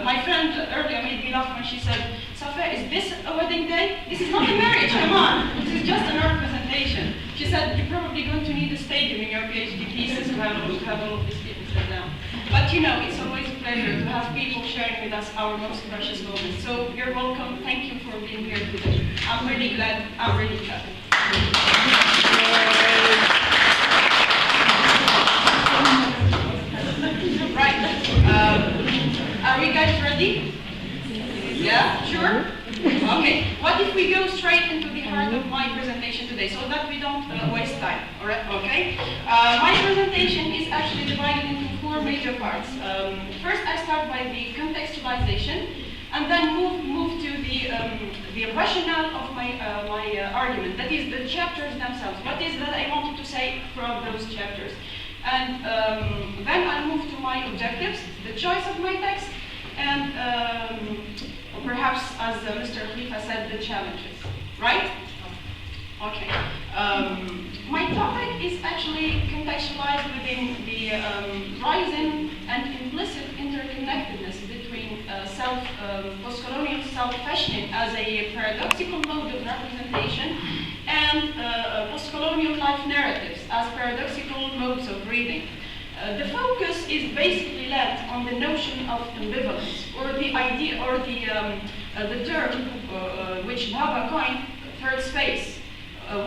My friend earlier made me laugh when she said, Safa, is this a wedding day? This is not a marriage, come on. This is just an art presentation. She said, you're probably going to need a stadium in your PhD thesis to have all of these people sit down. But you know, it's always a pleasure to have people sharing with us our most precious moments. So you're welcome. Thank you for being here today. I'm really glad. I'm really glad. Are we guys ready? Yeah? Sure? Okay. What if we go straight into the heart of my presentation today so that we don't waste time? All right? Okay? My presentation is actually divided into four major parts. First, I start by the contextualization, and then move to the rationale of my argument. That is, the chapters themselves. What is that I wanted to say from those chapters? And then I'll move to my objectives, the choice of my text, and perhaps, as Mr. Khalifa said, the challenges. Right? Okay. My topic is actually contextualized within the rising and implicit interconnectedness between post-colonial self-fashioning as a paradoxical mode of representation and post-colonial life narratives as paradoxical modes of reading. The focus is basically led on the notion of ambivalence, or the idea, or the term which Baba coined, third space,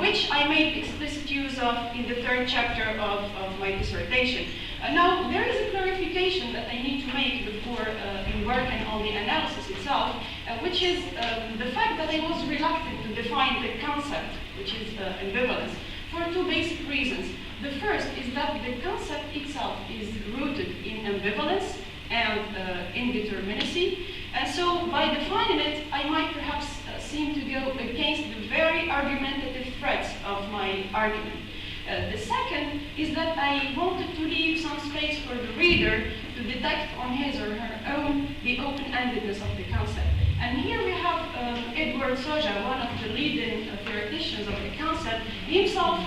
which I made explicit use of in the third chapter of my dissertation. Now, there is a clarification that I need to make before embarking on the analysis itself, which is the fact that I was reluctant to define the concept, which is ambivalence, for two basic reasons. The first is that the concept itself is rooted in ambivalence and indeterminacy, and so by defining it, I might perhaps seem to go against the very argumentative threads of my argument. The second is that I wanted to leave some space for the reader to detect on his or her own the open-endedness of the concept. And here we have Edward Soja, one of the leading theoreticians of the concept, himself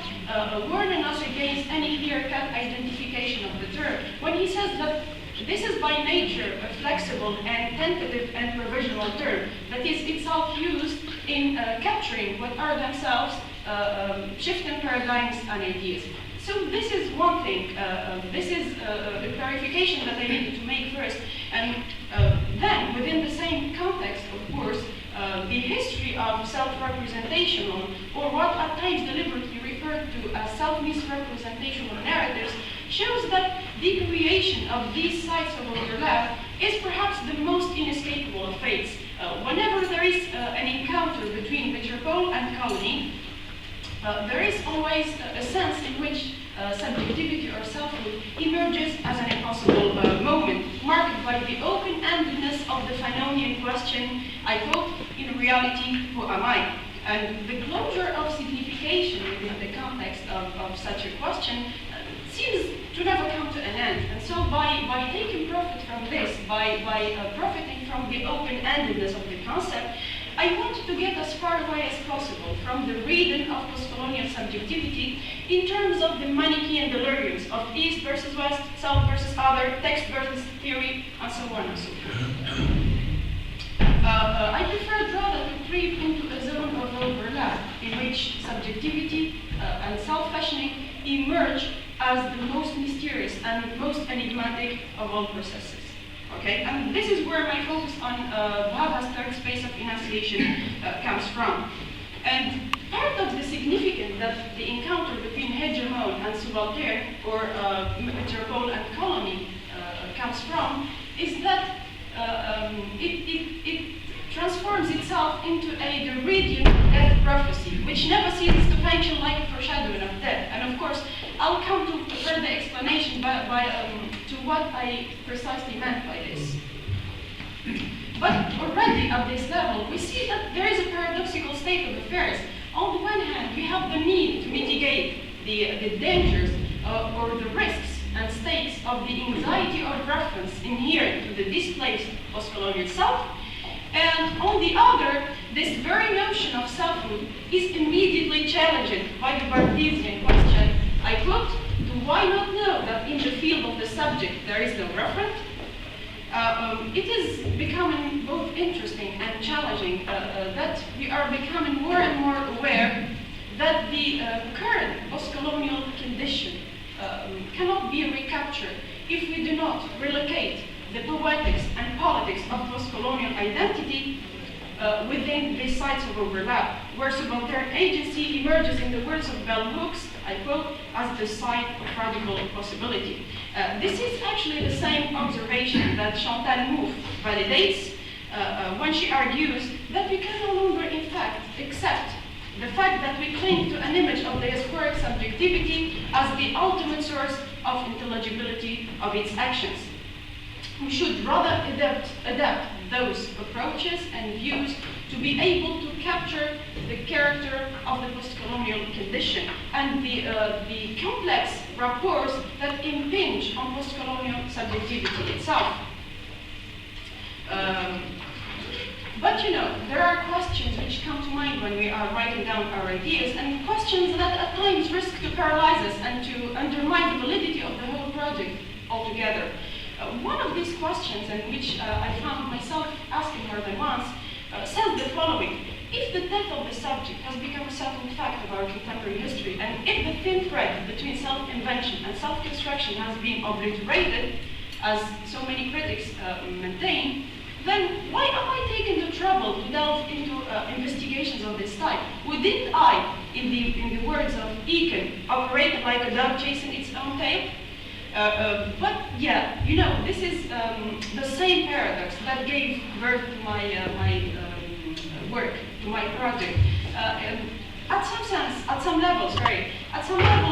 warning us against any clear-cut identification of the term, when he says that this is by nature a flexible and tentative and provisional term that is itself used in capturing what are themselves shifting paradigms and ideas. So this is one thing. This is a clarification that I needed to make first. And then, within the same context, of course, the history of self-representational, or what at times deliberately referred to as self-misrepresentational narratives, shows that the creation of these sites of overlap is perhaps the most inescapable of fates. Whenever there is an encounter between metropole and colony, there is always a sense in which subjectivity or selfhood emerges as an impossible moment, marked by the open-endedness of the Fanonian question, I quote, in reality, who am I? And the closure of signification within the context of such a question seems to never come to an end. And so by taking profit from this, by profiting from the open-endedness of the concept, I wanted to get as far away as possible from the reading of postcolonial subjectivity in terms of the Manichaean deliriums of East versus West, South versus other, text versus theory, and so on and so forth. I preferred rather to creep into a zone of overlap in which subjectivity and self-fashioning emerge as the most mysterious and most enigmatic of all processes. Okay, and this is where my focus on Baba's third space of enunciation comes from. And part of the significance that the encounter between hegemon and subaltern, or metropole and colony, comes from, is that it transforms itself into a Derridian death prophecy, which never ceases to function like a foreshadowing of death. And of course, I'll come to further explanation to what I precisely meant by this. But already at this level, we see that there is a paradoxical state of affairs. On the one hand, we have the need to mitigate the dangers or the risks and stakes of the anxiety of reference inherent to the displaced post-colonial self. And on the other, this very notion of selfhood is immediately challenged by the Barthesian question, I quote, "Do why not know that in the field of the subject there is no referent?" It is becoming both interesting and challenging that we are becoming more and more aware that the current post-colonial condition cannot be recaptured if we do not relocate the poetics and politics of post-colonial identity within these sites of overlap, where subaltern agency emerges, in the words of bell hooks, I quote, as the site of radical possibility. This is actually the same observation that Chantal Mouffe validates when she argues that we can no longer, in fact, accept the fact that we cling to an image of diasporic subjectivity as the ultimate source of intelligibility of its actions. We should rather adapt those approaches and views to be able to capture the character of the post-colonial condition and the complex rapports that impinge on post-colonial subjectivity itself. But there are questions which come to mind when we are writing down our ideas, and questions that at times risk to paralyze us and to undermine the validity of the whole project altogether. One of these questions, and which I found myself asking more than once, says the following. If the death of the subject has become a settled fact of our contemporary history, and if the thin thread between self-invention and self-construction has been obliterated, as so many critics maintain, then why am I taking the trouble to delve into investigations of this type? Wouldn't I, in the words of Eakin, operate like a dog chasing its own tail? But yeah, this is the same paradox that gave birth to my work, to my project. At some level,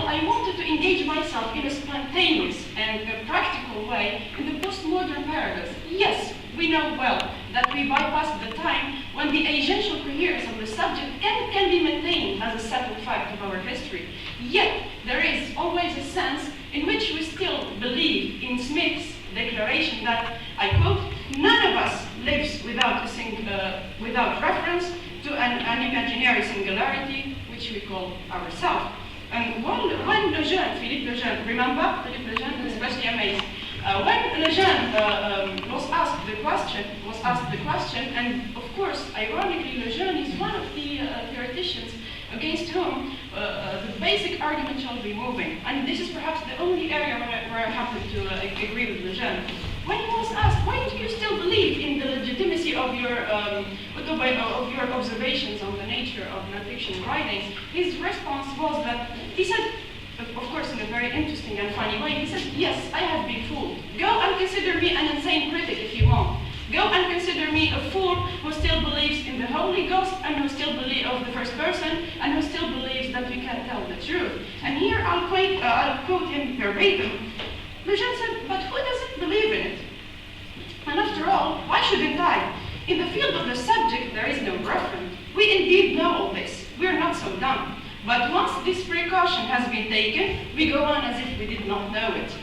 I wanted to engage myself in a spontaneous and a practical way in the postmodern paradox. Yes, we know well that we bypass the time when the agential coherence of the subject can be maintained as a settled fact of our history. Yet, there is always a sense in which we still believe in Smith's declaration that, I quote, "None of us lives without reference to an imaginary singularity, which we call ourselves." And when Lejeune, Philippe Lejeune, remember? Philippe Lejeune is especially amazed. When Lejeune was asked the question, and of course, ironically, Lejeune is one of the theoreticians against whom the basic argument shall be moving. And this is perhaps the only area where I happen to agree with Lejeune. When he was asked, why do you still believe in the legitimacy of your observations on the nature of nonfiction writings, his response was that, he said, of course in a very interesting and funny way, he said, yes, I have been fooled. Go and consider me an insane critic if you want. Go and consider me a fool who still believes in the Holy Ghost and who still believes of the first person and who still believes that we can tell the truth. And here I'll quote him verbatim. Lejeune said, but who doesn't believe in it? And after all, why shouldn't I? In the field of the subject, there is no referent. We indeed know all this. We're not so dumb. But once this precaution has been taken, we go on as if we did not know it.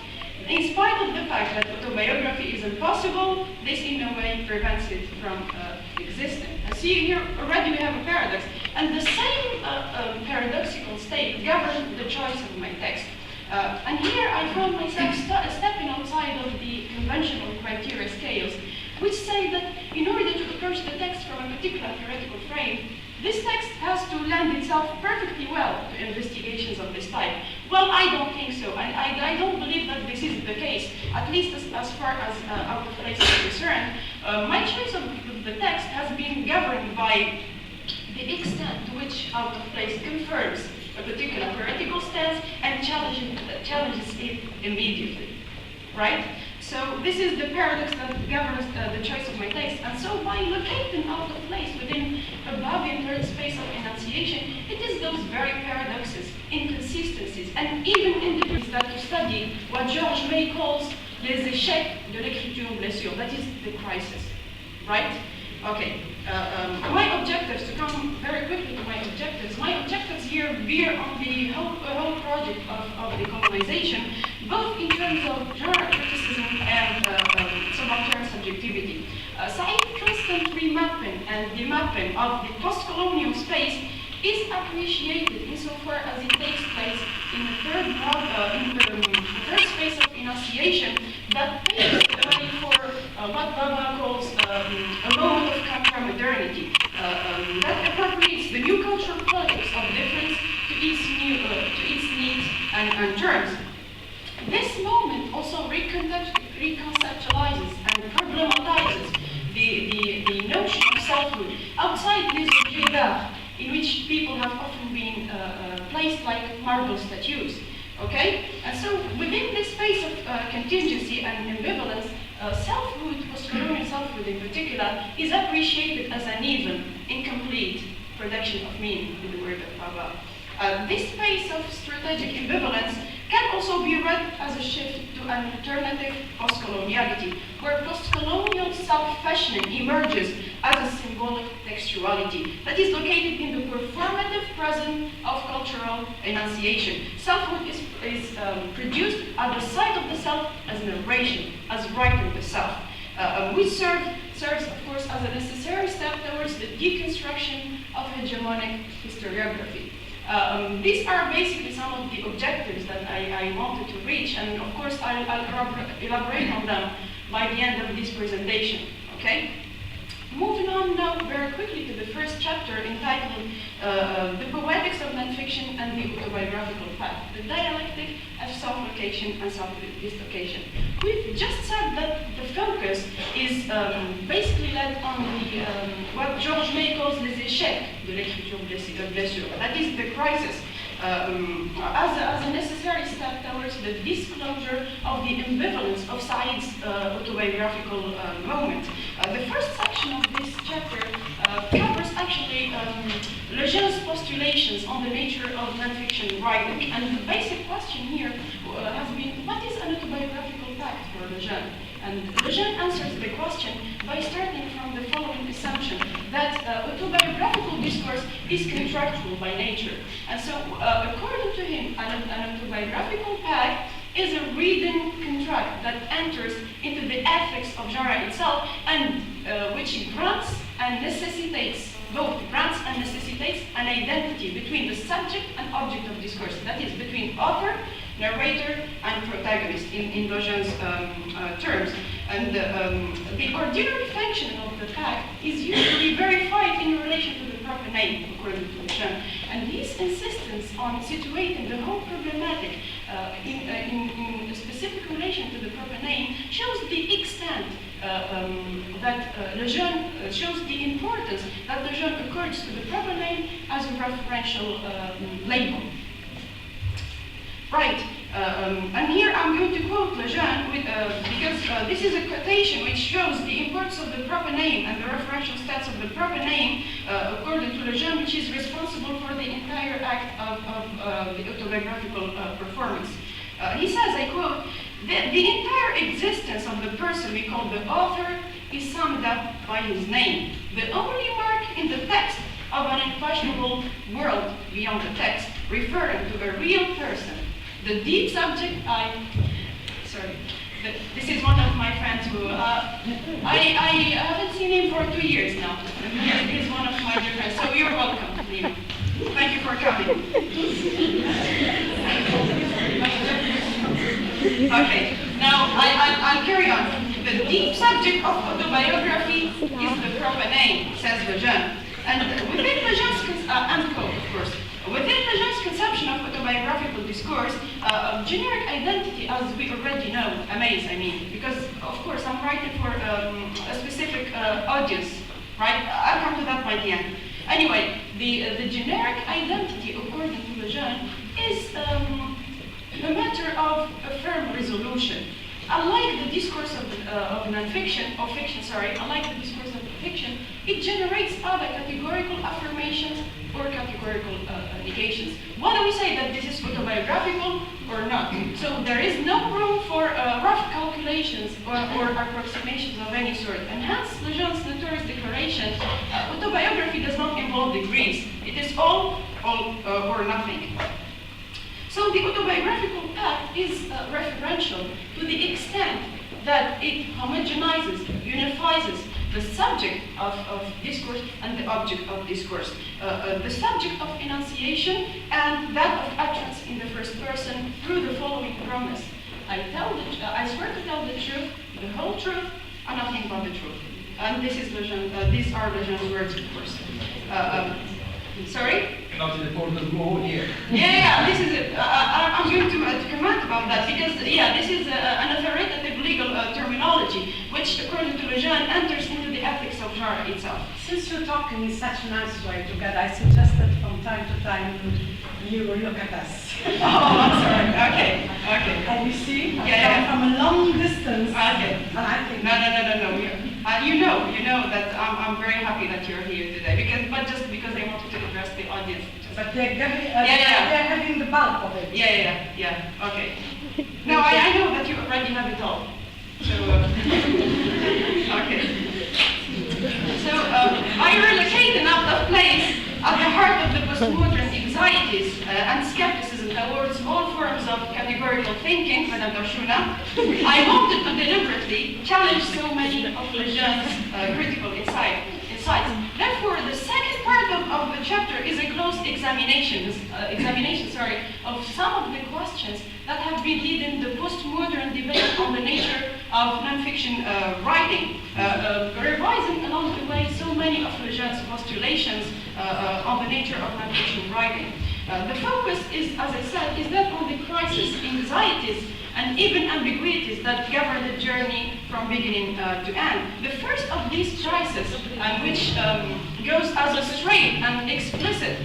In spite of the fact that autobiography is impossible, this in no way prevents it from existing. And see, here already we have a paradox. And the same paradoxical state governs the choice of my text. And here I found myself stepping outside of the conventional criteria scales, which say that in order to approach the text from a particular theoretical frame, this text has to lend itself perfectly well to investigations of this type. Well, I don't think so, and I don't believe that this is the case, at least as far as out of place is concerned. My choice of the text has been governed by the extent to which out of place confirms a particular theoretical stance and challenges it immediately, right? So this is the paradox that governs the choice of my text. And so by locating out of place within a Babian third space of enunciation, it is those very paradoxes, inconsistencies, and even indifference that to study what George May calls les échecs de l'écriture blessure. That is the crisis, right? Okay. My objectives, to come very quickly to my objectives here veer on the whole project of decolonization, both in terms of genre criticism and subaltern subjectivity. Said's constant remapping and demapping of the post-colonial space is appreciated insofar as it takes place in the third space of enunciation that paves the way for what Baba calls a moment of contra-modernity that appropriates the new cultural politics of difference to its needs and terms. This moment also reconceptualizes and problematizes the notion of selfhood outside this object d'art, in which people have often been placed like marble statues. Okay? And so within this space of contingency and ambivalence, selfhood, post-colonial selfhood in particular, is appreciated as an even, incomplete production of meaning, in the word of Baba. This space of strategic ambivalence can also be read as a shift to an alternative post-coloniality, where post-colonial self-fashioning emerges as a symbolic textuality that is located in the performative present of cultural enunciation. Selfhood is produced at the site of the self as narration, as writing the self, which serves, of course, as a necessary step towards the deconstruction of hegemonic historiography. These are basically some of the objectives that I wanted to reach, and of course I'll elaborate on them by the end of this presentation, okay? Moving on now very quickly to the first chapter entitled The Poetics of Nonfiction and the Autobiographical Path, the dialectic of self-location and self-dislocation. We've just said that the focus is basically led on the, what Georges May calls les échecs de l'écriture blessure, that is the crisis, as a necessary step towards the disclosure of the ambivalence of Said's autobiographical moment. The first section of this chapter covers actually Lejeune's postulations on the nature of nonfiction writing, and the basic question here has been, what is an autobiographical pact for Lejeune? And Lejeune answers the question by starting from the following assumption, that autobiographical discourse is contractual by nature. And so, according to him, an autobiographical pact is a written contract that enters into the ethics of genre itself, and which grants and necessitates an identity between the subject and object of discourse. That is, between author, narrator, and protagonist in Lejeune's terms. And the ordinary function of the pact is usually verified in relation to the proper name, according to Lejeune. And his insistence on situating the whole problematic in a specific relation to the proper name shows the extent that Lejeune shows the importance that Lejeune accords to the proper name as a referential label. Right, and here I'm going to quote Lejeune because this is a quotation which shows the importance of the proper name and the referential status of the proper name, according to Lejeune, which is responsible for the entire act of the autobiographical performance. He says, I quote, the entire existence of the person we call the author is summed up by his name. The only mark in the text of an unquestionable world beyond the text, referring to a real person. The deep subject, this is one of my friends who, I haven't seen him for 2 years now. And he's one of my dear friends, so you're welcome, Liam. Thank you for coming. Okay, now I'll carry on. The deep subject of autobiography is the proper name, says Lejeune. And within Lejeune's, unquote, of course, within Lejeune's conception of autobiographical discourse, generic identity, as we already know, I mean, because of course I'm writing for a specific audience, right? I'll come to that by the end. Anyway, the generic identity, according to Lejeune, is a matter of a firm resolution. Unlike the discourse of nonfiction, or fiction, sorry, unlike the discourse of fiction, it generates other categorical affirmations or categorical negations. Whether we say that this is autobiographical or not. So there is no room for rough calculations or approximations of any sort. And hence, Legend's notorious declaration, autobiography does not involve degrees. It is all or nothing. So the autobiographical path is referential to the extent that it homogenizes, unifies the subject of discourse and the object of discourse, the subject of enunciation and that of utterance in the first person through the following promise. I swear to tell the truth, the whole truth, and nothing but the truth. And this is these are Legend's words, of course. Sorry? Not in the portal go here. Yeah, this is it. I'm going to comment about that because, this is an authoritative legal terminology, which, according to Legend, enters into the ethics of genre itself. Since you're talking in such a nice way together, I suggest that from time to time you look at us. Oh, I'm sorry. Okay. And you see, Yeah. from a long distance. Okay. And I think No. You know that I'm very happy that you're here today, but just because I wanted to address the audience. But they're having the bulk of it. Yeah. Okay. No, I know that you already have it all. So, okay. So, I relocate an out-of-place at the heart of the postmodern anxieties and skepticism towards all forms of categorical thinking, Madame Darshuna. I wanted to deliberately challenge so many of Legend's critical insights. Therefore, the second part of the chapter is a close examination of some of the questions that have been leading the postmodern debate on the nature of nonfiction writing, revising along the way so many of Legend's postulations on the nature of nonfiction writing. The focus is, as I said, is that on the crisis, anxieties, and even ambiguities that govern the journey from beginning to end. The first of these crises, which goes as a straight and explicit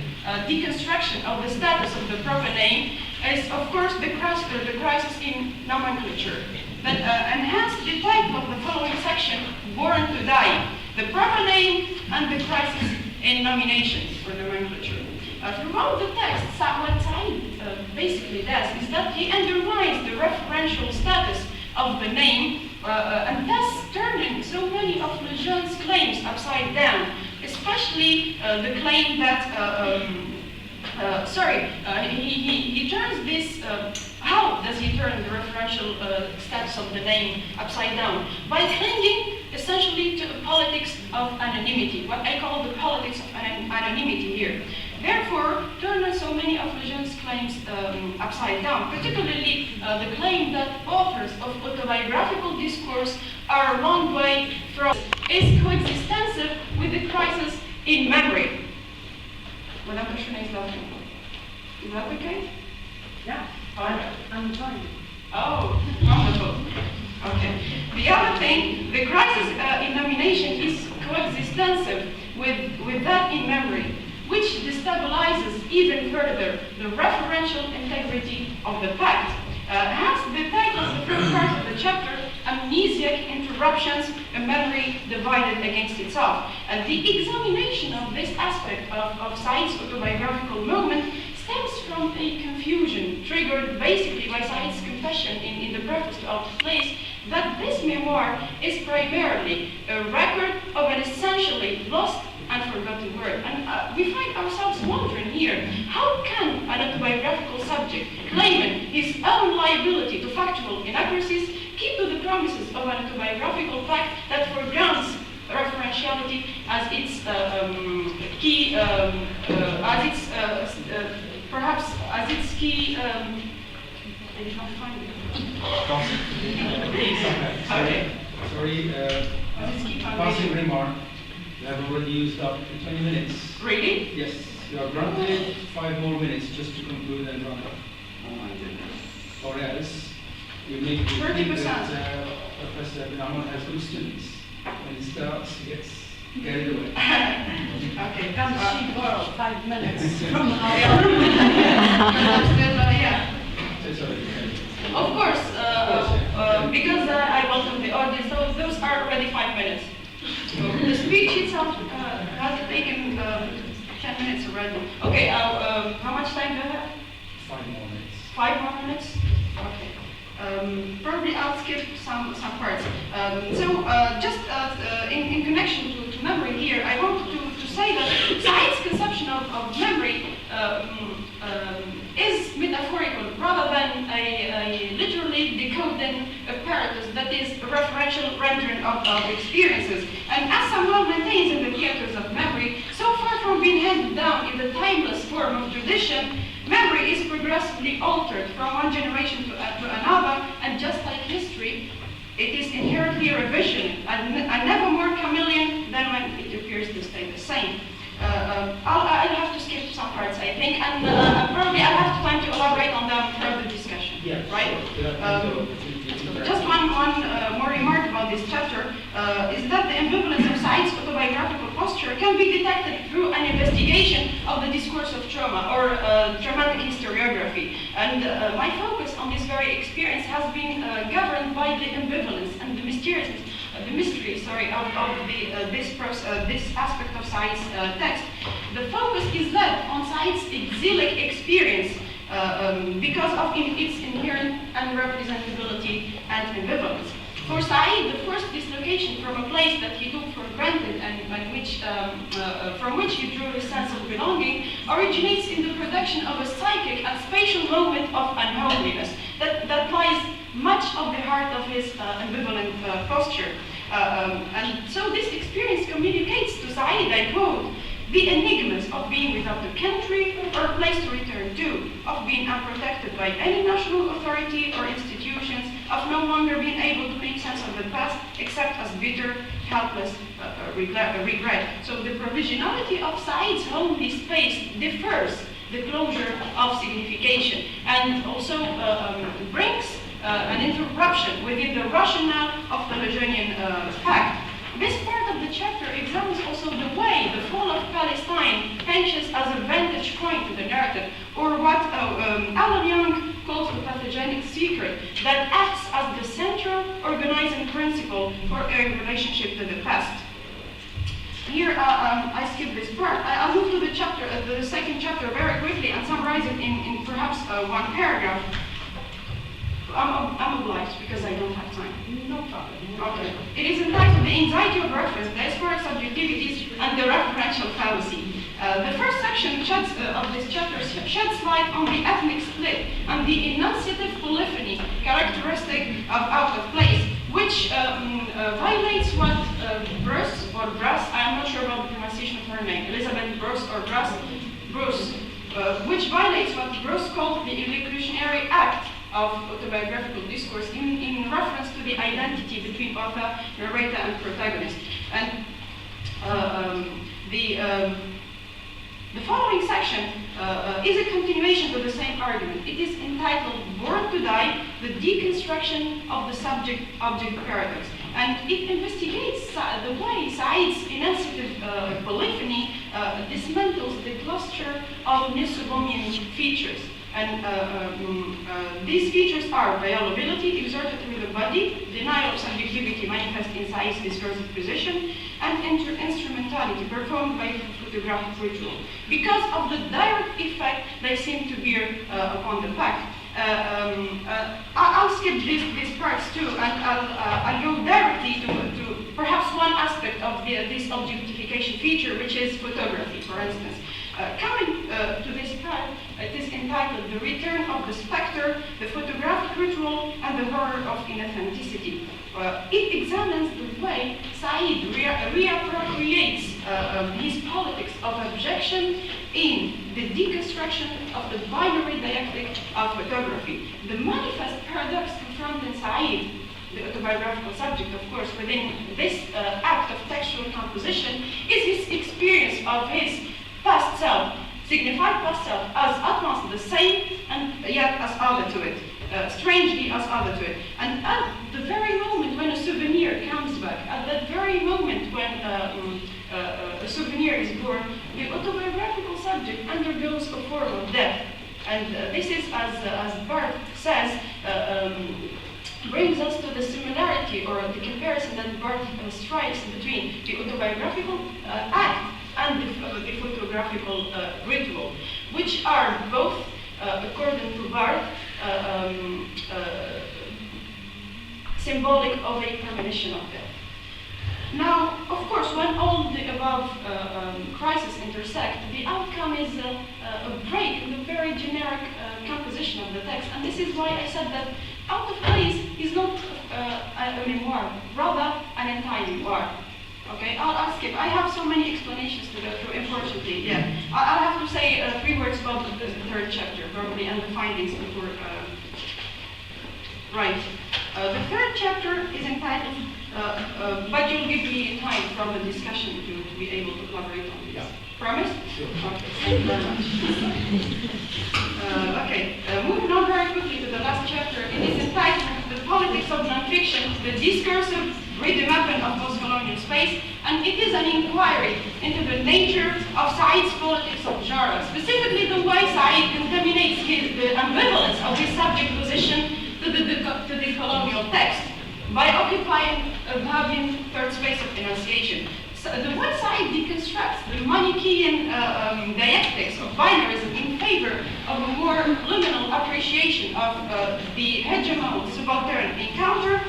deconstruction of the status of the proper name, is of course the crisis in nomenclature. That enhanced the title of the following section, Born to Die, the proper name and the crisis in nomination or nomenclature. Throughout the text, what Said basically does is that he underlines the referential status of the name and thus turning so many of Legend's claims upside down, especially the claim that, he turns this, how does he turn the referential status of the name upside down? By clinging essentially to the politics of anonymity, what I call the politics of anonymity here. Therefore, turning so many of Legend's claims upside down, particularly the claim that authors of autobiographical discourse are a long way from is coextensive with the crisis in memory. Madame Darshuna is laughing. Is that okay? Yeah, Alright. I'm enjoying it. Oh, wonderful. Okay. The other thing, the crisis in nomination is coextensive with that in memory, which destabilizes even further the referential integrity of the fact. Hence, the title of the first part of the chapter, Amnesiac Interruptions, a Memory Divided Against Itself. The examination of this aspect of Said's autobiographical movement stems from a confusion triggered basically by Said's confession in the preface to Out of Place that this memoir is primarily a record of an essentially lost and forgotten word. And we find ourselves wondering here, how can an autobiographical subject claiming his own liability to factual inaccuracies keep to the promises of an autobiographical fact that foregrounds referentiality as its key, perhaps as its key, I did not find it. Sorry, As its key passing foundation. remark. You have already used up 20 minutes. Really? Yes, you are granted 5 more minutes just to conclude and run up. Oh my goodness. Or else, you make me 30%. think that Professor Abinamon has good students. When he starts, he gets carried away. Okay. Can she borrow 5 minutes from our Yeah. Sorry. Of course, because I welcome the audience, so those are already 5 minutes. So the speech itself has taken 10 minutes already. Okay, how much time do you have? 5 more minutes. 5 more minutes? Okay. Probably I'll skip some parts. Just in connection to memory here, I want to say that Said's conception of memory is metaphorical rather than a literally decoding apparatus that is a referential rendering of experiences. And as someone maintains in the theaters of memory, so far from being handed down in the timeless form of tradition, memory is progressively altered from one generation to another, and just like history, it is inherently revision and never more chameleon than when it appears to stay the same. I'll have to skip some parts, I think, and probably I'll have time to elaborate on them further discussion. Yeah, right? Sure. Just one more remark about this chapter is that the ambivalence of Said's autobiographical posture can be detected through an investigation of the discourse of trauma or traumatic historiography. And my focus on this very experience has been governed by the ambivalence and the mystery of this aspect of Said's text. The focus is led on Said's exilic experience because of its inherent unrepresentability and ambivalence. For Said, the first dislocation from a place that he took for granted and from which he drew his sense of belonging originates in the production of a psychic and spatial moment of unholiness that lies much of the heart of his ambivalent posture. And so this experience communicates to Said, I quote, the enigmas of being without a country or a place to return to, of being unprotected by any national authority or institutions, of no longer being able to make sense of the past except as bitter, helpless regret. So the provisionality of Said's homely space differs the closure of signification and also brings an interruption within the rationale of the Legenian fact. This part of the chapter examines also the way the fall of Palestine functions as a vantage point to the narrative, or what Alan Young calls the pathogenic secret that acts as the central organizing principle for a relationship to the past. Here, I skip this part. I'll move to the second chapter very quickly and summarize it in perhaps one paragraph. I'm obliged because I don't have time. No problem. Okay. It is entitled The Anxiety of Reference, Diasporic Subjectivities, and the Referential Fallacy. The first section of this chapter sheds light on the ethnic split and the enunciative polyphony characteristic of out of place, which violates what Bruce, I'm not sure about the pronunciation of her name, Elizabeth Bruce or Bruce, which violates what Bruce called the illusionary act of autobiographical discourse in reference to the identity between author, narrator, and protagonist. And the following section is a continuation to the same argument. It is entitled Born to Die, the Deconstruction of the Subject-Object Paradox. And it investigates the way Said's enunciative polyphony dismantles the cluster of Neo-Sobomian features. And these features are violability exerted through the body, denial of subjectivity manifest in Said's discursive position, and instrumentality performed by photographic ritual. Because of the direct effect they seem to bear upon the fact. I'll skip these parts too, and I'll go directly to perhaps one aspect of this objectification feature, which is photography, for instance. Coming to this part, it is entitled The Return of the Spectre, the Photographic Ritual, and the Horror of Inauthenticity. It examines the way Said reappropriates his politics of objection in the deconstruction of the binary dialectic of photography. The manifest paradox confronting Said, the autobiographical subject, of course, within this act of textual composition, is his experience of his past self, signified past self, as at once the same and yet as other to it, strangely as other to it. And at the very moment when a souvenir comes back, at that very moment when a souvenir is born, the autobiographical subject undergoes a form of death. And this is, as Barth says, brings us to the similarity or the comparison that Barth strikes between the autobiographical act and the photographical ritual, which are both, according to Barth, symbolic of a premonition of death. Now, of course, when all the above crises intersect, the outcome is a break in the very generic composition of the text. And this is why I said that Out of Place is not a memoir, rather an entire memoir. Okay, I'll skip. I have so many explanations to go through, unfortunately. Yeah, I'll have to say 3 words about the third chapter, probably, and the findings before. Right. The third chapter is entitled, but you'll give me time from the discussion to be able to collaborate on this. Yeah. Promise? Sure. Okay, thank you very much. Moving on very quickly to the last chapter, it is entitled The Politics of Nonfiction, the Discursive Redevelopment of Post-Colonial Space, and it is an inquiry into the nature of Said's politics of genre, specifically the way Said contaminates the ambivalence of his subject position to the colonial text by occupying a Wahhabian third space of enunciation. So the one side deconstructs the Manichaean dialectics of binarism in favor of a more liminal appreciation of the hegemon-subaltern encounter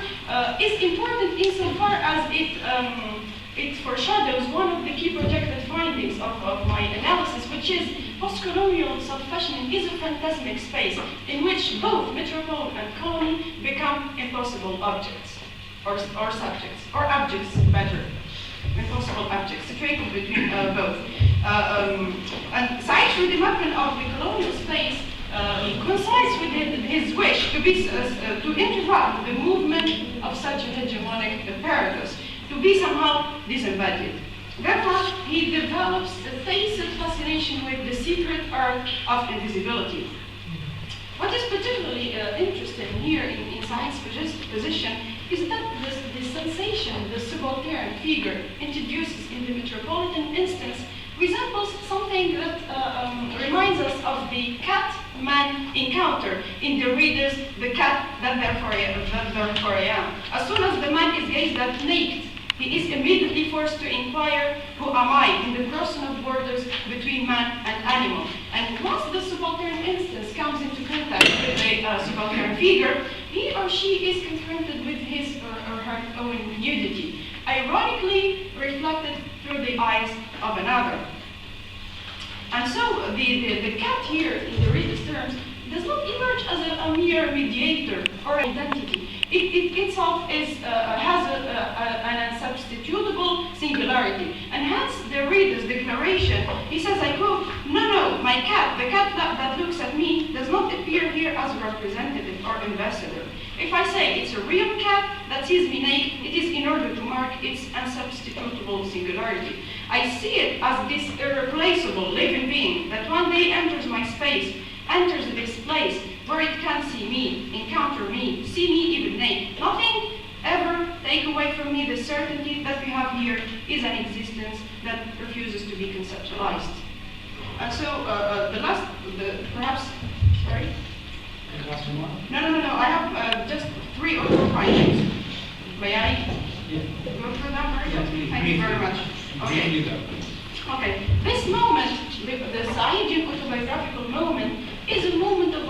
is important insofar as it foreshadows one of the key projected findings of my analysis, which is post-colonial self-fashioning is a phantasmic space in which both metropole and colony become impossible objects, or subjects, or objects, better. Impossible objects, situated between both. And Said's redevelopment of the colonial space coincides with his wish to interrupt the movement of such a hegemonic apparatus, to be somehow disembodied. Therefore, he develops a tacit fascination with the secret art of invisibility. What is particularly interesting here in Said's position is that the sensation the subaltern figure introduces in the metropolitan instance resembles something that reminds us of the cat-man encounter in the reader's The Cat That Therefore I Am. As soon as the man is gazed at naked, he is immediately forced to inquire, who am I, in the personal borders between man and animal. And once the subaltern instance comes into contact with a subaltern figure, he or she is confronted with his or her own nudity, ironically reflected through the eyes of another. And so the cat here, in the reader's terms, does not emerge as a mere mediator or identity. It itself has an unsubstitutable singularity. And hence the reader's declaration, he says, I quote, no, my cat, the cat that looks at me, does not appear here as a representative or ambassador. If I say it's a real cat that sees me naked, it is in order to mark its unsubstitutable singularity. I see it as this irreplaceable living being that one day enters my space, enters this place where it can see me, encounter me, see me even naked. Nothing ever take away from me the certainty that we have here is an existence that refuses to be conceptualized. And so sorry? Last one? No, I have just 3 or 4 findings. May I go through them very quickly? Thank you very much. Okay, this moment, the Saidian autobiographical moment, is a moment of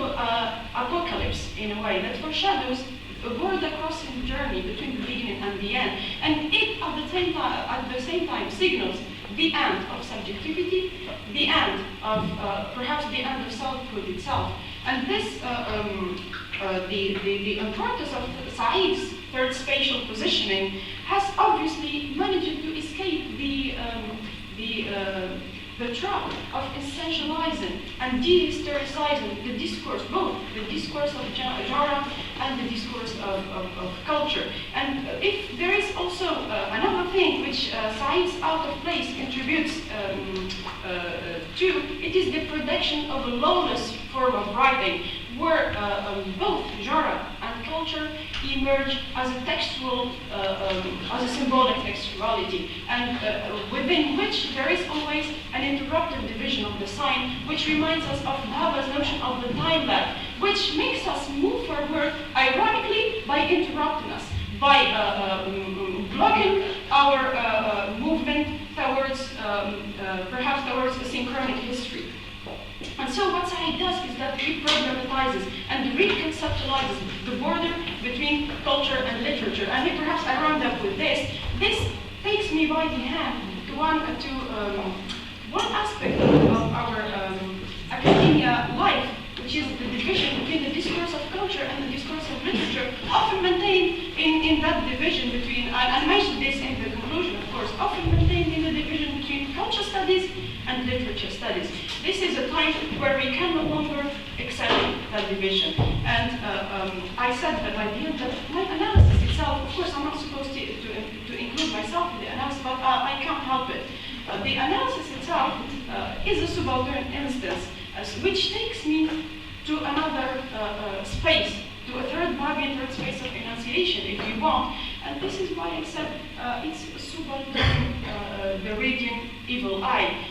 apocalypse in a way that foreshadows a border crossing journey between the beginning and the end, and it at the same time signals the end of subjectivity, the end of perhaps the end of selfhood itself, and this the importance of Said's third spatial positioning has obviously managed to escape the trap of essentializing and dehistoricizing the discourse, both the discourse of genre and the discourse of culture. And if there is also another thing which Said's Out of Place contributes to, it is the production of a lawless form of writing, where both genre and culture emerge as a textual, as a symbolic textuality, and within which there is always an interrupted division of the sign, which reminds us of Bhabha's notion of the time lag, which makes us move forward, ironically, by interrupting us, by blocking our movement towards, perhaps towards a synchronic history. And so what Said does is that he problematizes and reconceptualizes the border between culture and literature. And perhaps I round up with this. This takes me by the hand to one aspect of our academia life, which is the division between the discourse of culture and the discourse of literature, often maintained in that division between, I mentioned this in the conclusion, of course, often maintained in the division between culture studies and literature studies. This is a time where we can no longer accept that division. And I said that at the end that my analysis itself, of course I'm not supposed to include myself in the analysis, but I can't help it. The analysis itself is a subaltern instance, which takes me to another space, to a third Marbian third space of enunciation, if you want. And this is why I said it's a subaltern Viridian evil eye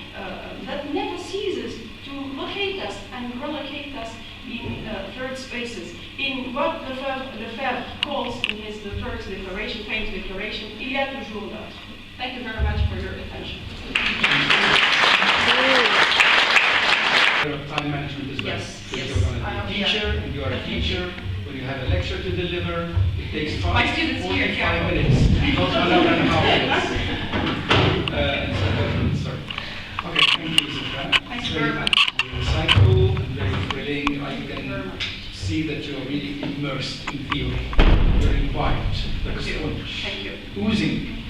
that never ceases to locate us and relocate us in third spaces, in what Lefebvre calls in his the first declaration, famous declaration, il y a toujours là. Thank you very much for your attention. Time management as well. Yes, Because yes. you're going to be a teacher, and you are a teacher. When you have a lecture to deliver, it takes My students here, 45 yeah. minutes, not 1 hour and a half minutes. Sorry. Okay, thank you, Safa. Thanks very much. Insightful and very thrilling. I can see that you're really immersed in theory. Very quiet, like a sponge. Thank you. Oozing.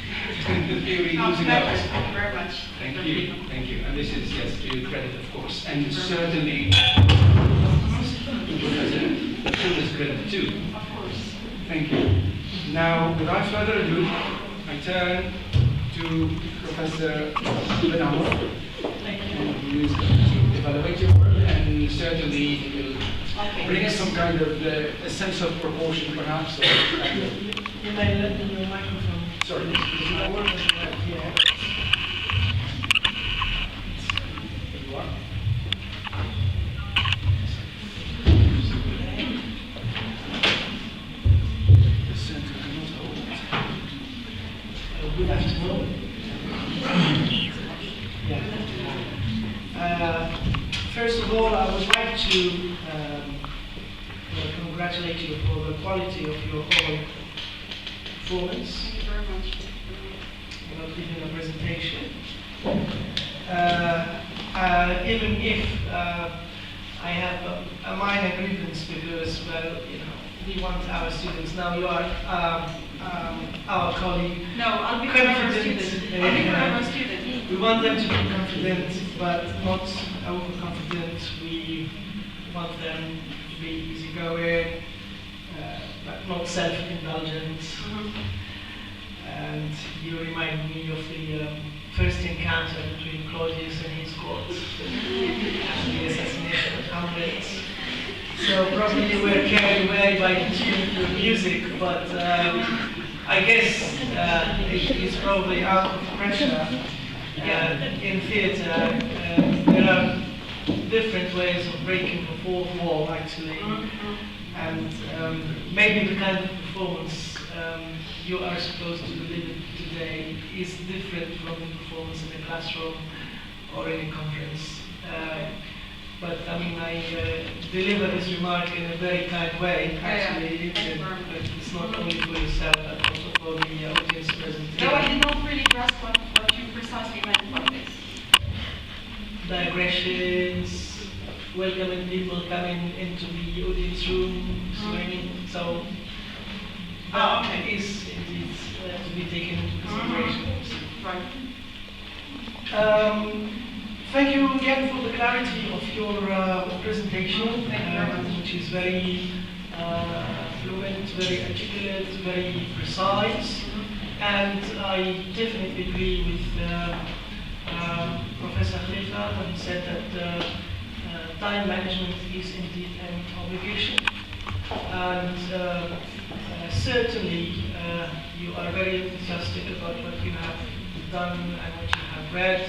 The theory No, oozing pleasure. out. Thank you very much. Thank you, thank you. And this is, yes, to your credit, of course. And certainly, the children's credit too. Of course. Thank you. Now, without further ado, I turn to Professor Benamor. Thank you. Who is going to evaluate your work and certainly will bring some kind of a sense of proportion, perhaps. Or kind of, You may let me your microphone. sorry, Does my work right here? There you are. The center cannot hold it. Good afternoon. First of all, I would like to congratulate you for the quality of your oral performance. Thank you very much. About giving a presentation. Even if I have a minor grievance because, well, you know, we want our students. Now you are our colleague. No, I'll be forever a Confident, student. I'll be forever a student. We want them to be confident, but not overconfident. We want them to be easygoing, but not self-indulgent. And you remind me of the first encounter between Claudius and his court after the assassination of Hamlet. So probably you were carried away by the tune of music, but I guess it is probably out of pressure. In theatre, there are different ways of breaking the fourth wall, actually, and maybe the kind of performance you are supposed to deliver today is different from the performance in a classroom or in a conference. But I mean, I deliver this remark in a very kind way, actually. It's not only for yourself, but also for the audience present here. No, I did not really grasp what you precisely meant by this. Digressions, welcoming people coming into the audience room, swimming, so that okay. is indeed to be taken into consideration. Right. Thank you again for the clarity of your presentation, Thank you very much. which is very fluent, very articulate, very precise, and I definitely agree with Professor Khalifa when he said that time management is indeed an obligation, and certainly you are very enthusiastic about what you have done and what you have read.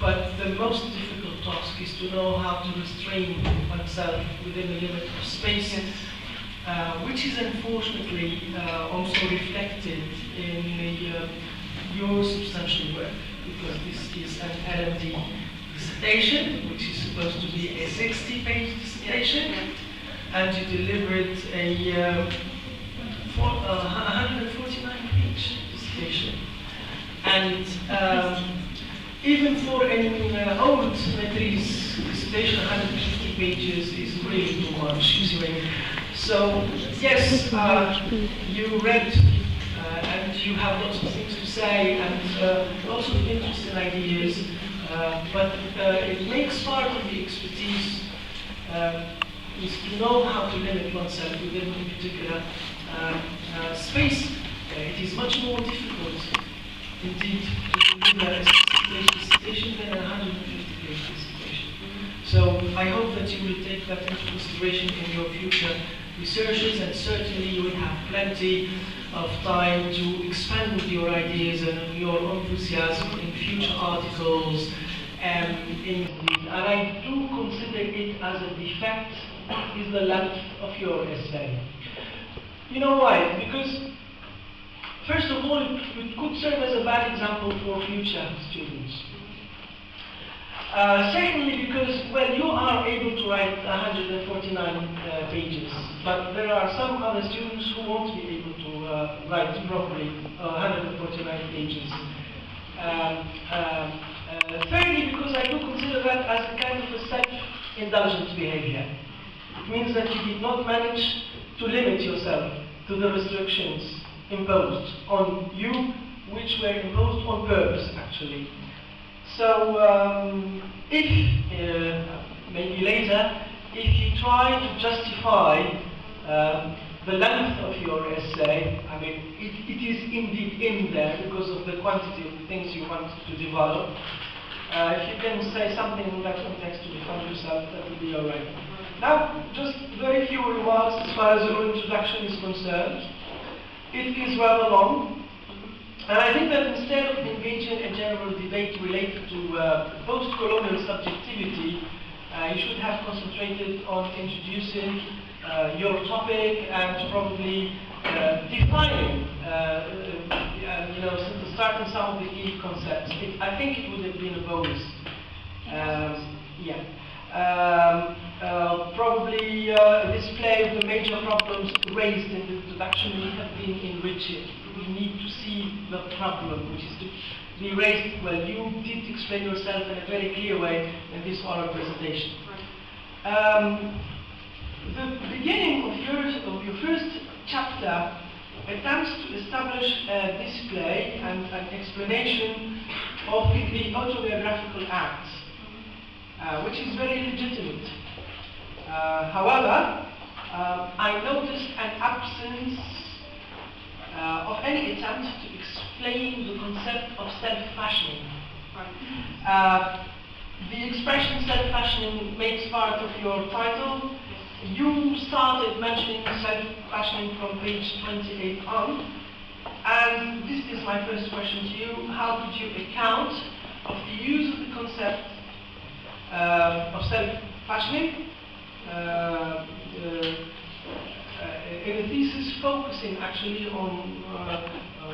But the most difficult task is to know how to restrain oneself within the limit of space. which is unfortunately also reflected in your substantial work, because this is an LMD dissertation, which is supposed to be a 60-page dissertation, and you delivered a 149-page dissertation. And even for an old matrice dissertation, 150 pages is really too much. You see what I mean? So, yes, you read and you have lots of things to say and lots of interesting ideas, but it makes part of the expertise is to know how to limit oneself within a particular space. It is much more difficult, indeed, to deliver a 60-page dissertation than a 150-page dissertation. So I hope that you will take that into consideration in your future researches, and certainly you will have plenty of time to expand with your ideas and your enthusiasm in future articles. And I do consider it as a defect is the length of your essay. You know why? Because first of all, it could serve as a bad example for future students. Secondly, because, well, you are able to write 149 pages, but there are some other students who won't be able to write properly 149 pages. Thirdly, because I do consider that as a kind of a self-indulgent behavior. It means that you did not manage to limit yourself to the restrictions imposed on you, which were imposed on purpose, actually. So, if, maybe later, if you try to justify the length of your essay, I mean, it is indeed in there because of the quantity of things you want to develop. If you can say something in that context to defend yourself, that would be all right. Now, just very few remarks as far as your introduction is concerned. It is rather long. And I think that instead of engaging a general debate related to post-colonial subjectivity, you should have concentrated on introducing your topic and probably defining, starting some of the key concepts. I think it would have been a bonus. Probably a display of the major problems raised in the introduction would have been enriching. We need to see the problem, which is to be raised. Well, you did explain yourself in a very clear way in this oral presentation. The beginning of your first chapter attempts to establish a display and an explanation of the autobiographical act, which is very legitimate. However, I noticed an absence of any attempt to explain the concept of self-fashioning. The expression self-fashioning makes part of your title. You started mentioning self-fashioning from page 28 on, and this is my first question to you. How did you account of the use of the concept of self-fashioning in a thesis focusing actually on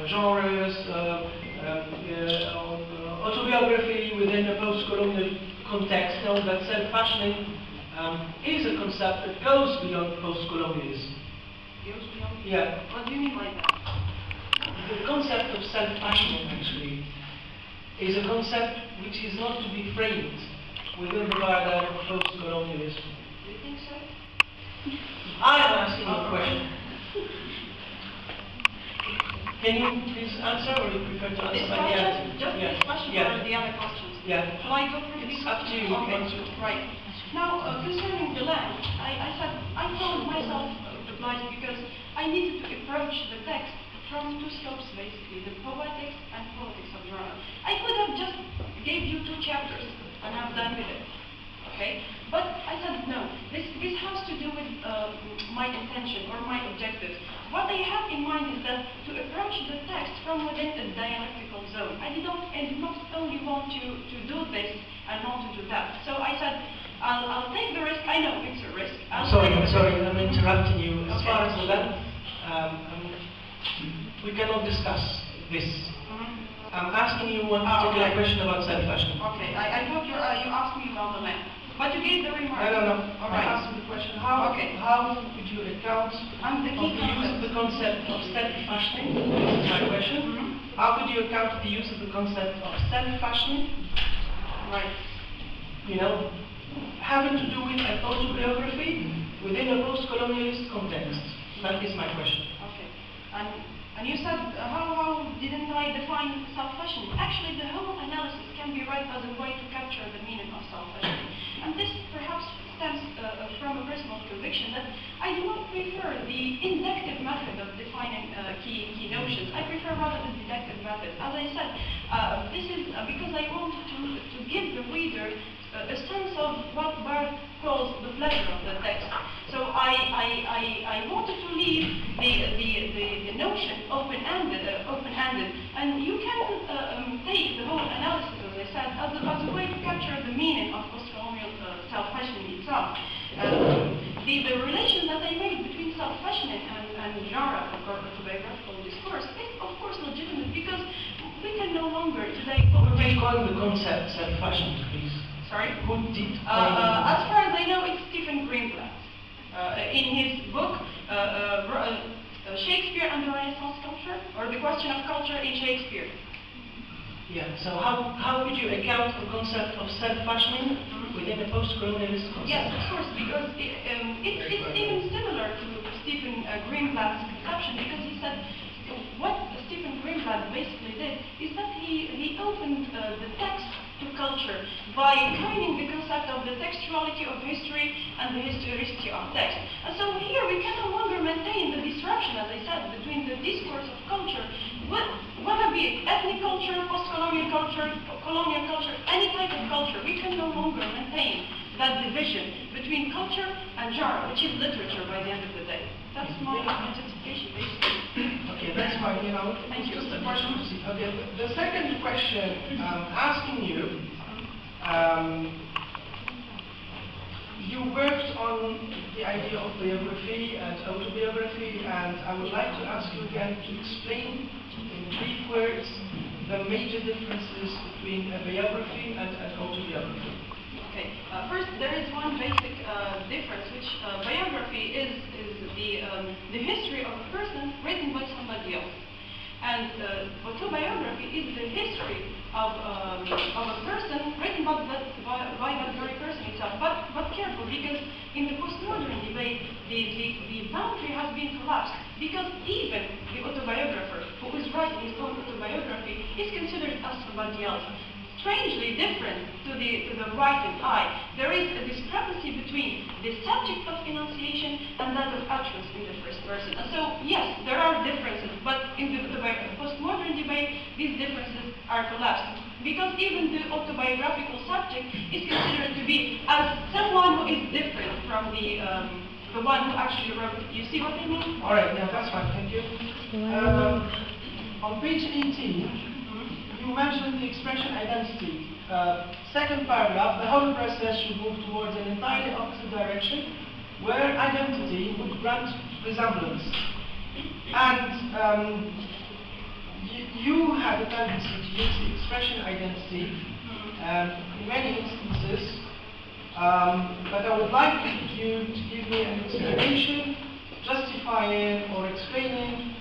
genres, on autobiography within a post-colonial context, know that self-fashioning is a concept that goes beyond post-colonialism. Goes beyond? Yeah. What do you mean by that? The concept of self-fashioning actually is a concept which is not to be framed within the paradigm of post-colonialism. Do you think so? I am asking you a question. Can you please answer, or you prefer to answer by the end? Just this question or the other questions? Yeah. Shall I go through It's this? up to you. Okay. Right. Now, concerning the length, I said I found myself obliged because I needed to approach the text from two scopes, basically, the poetics and politics of genre. I could have just gave you 2 chapters and I'm done with it. Okay? But I said no. This has to do with my intention or my objectives. What I have in mind is that to approach the text from within a dialectical zone. I did not only want to do this and not to do that. So I said, I'll take the risk. I know it's a risk. Sorry, I'm interrupting you. Okay. far as the length, we cannot discuss this. I'm asking you one particular question about self-fashion. Okay, I thought you asked me about the length. But you gave the remark. No. All I right. asked you the question, how would you account And the of key the use of the concept of self-fashioning? This is my question. How would you account the use of the concept of self-fashioning? Right. You know, having to do with an autobiography within a post-colonialist context. That is my question. Okay. And you said, how didn't I define self-fashioning? Actually, the whole analysis can be read as a way to capture the meaning of self-fashioning. And this perhaps stems from a personal conviction that I do not prefer the inductive method of defining key notions. I prefer rather the deductive method. As I said, this is because I want to give the reader a sense of what Barth calls the pleasure of the text. So I wanted to leave the notion open-ended, and you can take the whole analysis, as I said, as a way to capture the meaning of post-colonial self-fashioning itself. The relation that I made between self-fashioning and genre or autobiographical discourse is, of course, legitimate because we can no longer today Who coined the concept self-fashion, please? Sorry? Who did? As far as I know, it's Stephen Greenblatt. In his book, Shakespeare and the Renaissance Culture, or The Question of Culture in Shakespeare. Yeah, so how would you account for the concept of self-fashioning within a post-colonialist concept? Yes, of course, because it's even similar to Stephen Greenblatt's conception, because he said what Stephen Greenblatt basically did is that he opened the text to culture by coining the concept of the textuality of history and the historicity of text. And so here we can no longer maintain the disruption, as I said, between the discourse of culture, whether be it ethnic culture, post-colonial culture, colonial culture, any type of culture, we can no longer maintain that division between culture and genre, which is literature by the end of the day. That's my justification, basically. Okay, that's fine. You know, Thank you. just a question. Okay, the second question I'm asking you, you worked on the idea of biography and autobiography, and I would like to ask you again to explain in brief words the major differences between a biography and an autobiography. Okay. First, there is one basic difference, which biography is the history of a person written by somebody else, and autobiography is the history of a person written by that very person itself. But careful, because in the postmodern debate, the boundary has been collapsed, because even the autobiographer who is writing his own autobiography is considered as somebody else. Strangely different to the writing eye. There is a discrepancy between the subject of enunciation and that of utterance in the first person. And so, yes, there are differences, but in the postmodern debate, these differences are collapsed. Because even the autobiographical subject is considered to be as someone who is different from the one who actually wrote it. You see what I mean? All right, yeah, that's fine. Thank you. On page 18. You mentioned the expression identity. Second paragraph, the whole process should move towards an entirely opposite direction, where identity would grant resemblance. And you had a tendency to use the expression identity in many instances, but I would like you to give me an explanation justifying or explaining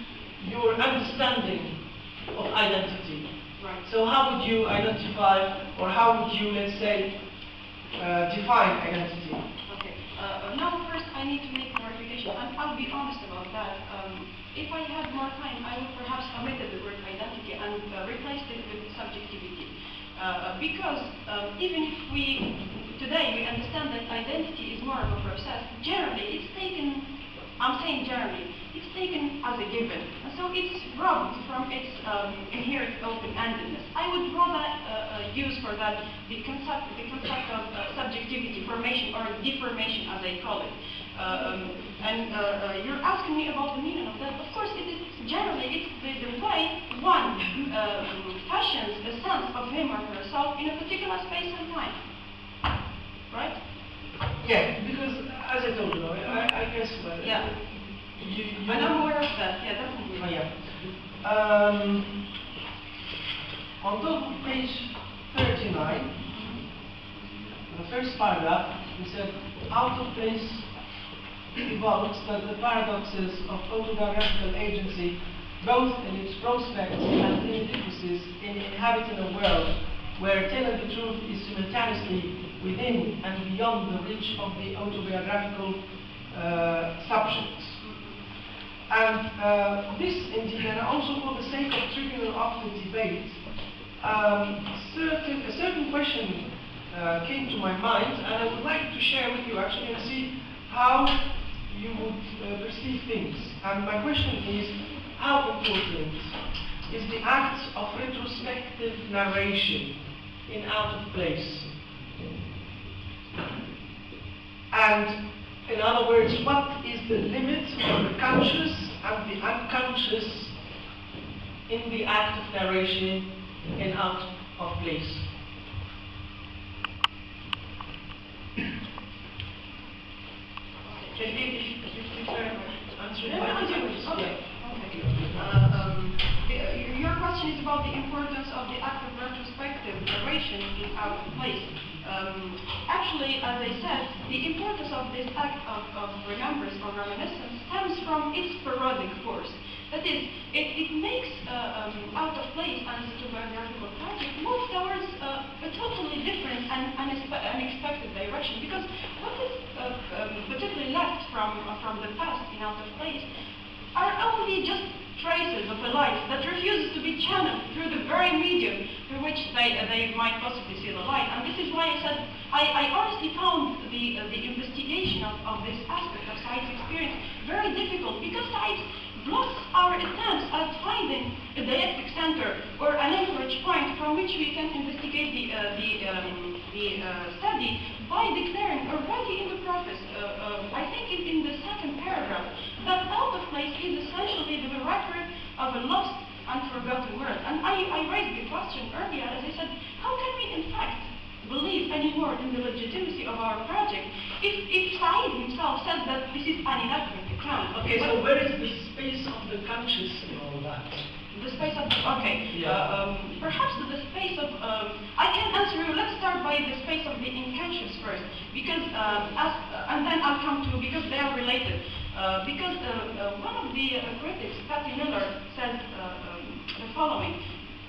your understanding of identity. Right. So how would you identify, or how would you, let's say, define identity? Okay. Now first I need to make clarification, and I'll be honest about that. If I had more time, I would perhaps omitted the word identity and replaced it with subjectivity. Because even if today we understand that identity is more of a process, generally it's taken, I'm saying generally, it's taken as a given. And so it's robbed from its inherent open-endedness. I would rather use for that the concept of subjectivity, formation, or deformation, as I call it. You're asking me about the meaning of that. Of course, it is generally it's the way one fashions the sense of him or herself in a particular space and time. Right? Yeah, because as I told you, I guess. Yeah. And I'm aware of that, yeah, definitely. Oh, yeah. On top of page 39, the first paragraph, we said, out of place evokes that the paradoxes of autobiographical agency, both in its prospects and inadequacies in inhabiting a world where telling the truth is simultaneously within and beyond the reach of the autobiographical subjects. And this, indeed, and also for the sake of triggering off the debate, a certain question came to my mind, and I would like to share with you actually and see how you would perceive things. And my question is, how important is the act of retrospective narration in Out of Place? And in other words, what is the limit of the conscious and the unconscious in the act of narration in Out of Place? Can you answer Yeah, my I do. question? Okay. Your question is about the importance of the act of retrospective narration in Out of Place. Actually, as I said, the importance of this act of remembrance or reminiscence stems from its parodic force. That is, it makes Out of Place and its autobiographical project move towards a totally different and unexpected direction. Because what is particularly left from the past in Out of Place are only just traces of a life that refuses to be channeled through the very medium through which they might possibly see the light. And this is why I said I honestly found the investigation of this aspect of Said's experience very difficult, because Said blocks our attempts at finding a dialectic center or an anchorage point from which we can investigate the study by declaring already in the preface, I think in the second paragraph, that Out of Place is essentially the record of a lost and forgotten world. And I raised the question earlier, as I said, how can we in fact believe anymore in the legitimacy of our project if Said himself says that this is an inaccurate account? Okay, so where is the space of the conscious in all that? The space of, okay, Yeah. Perhaps the space of, I can answer you, let's start by the space of the unconscious first, because, and then I'll come to, because they are related. Because one of the critics, Patty Miller, said the following: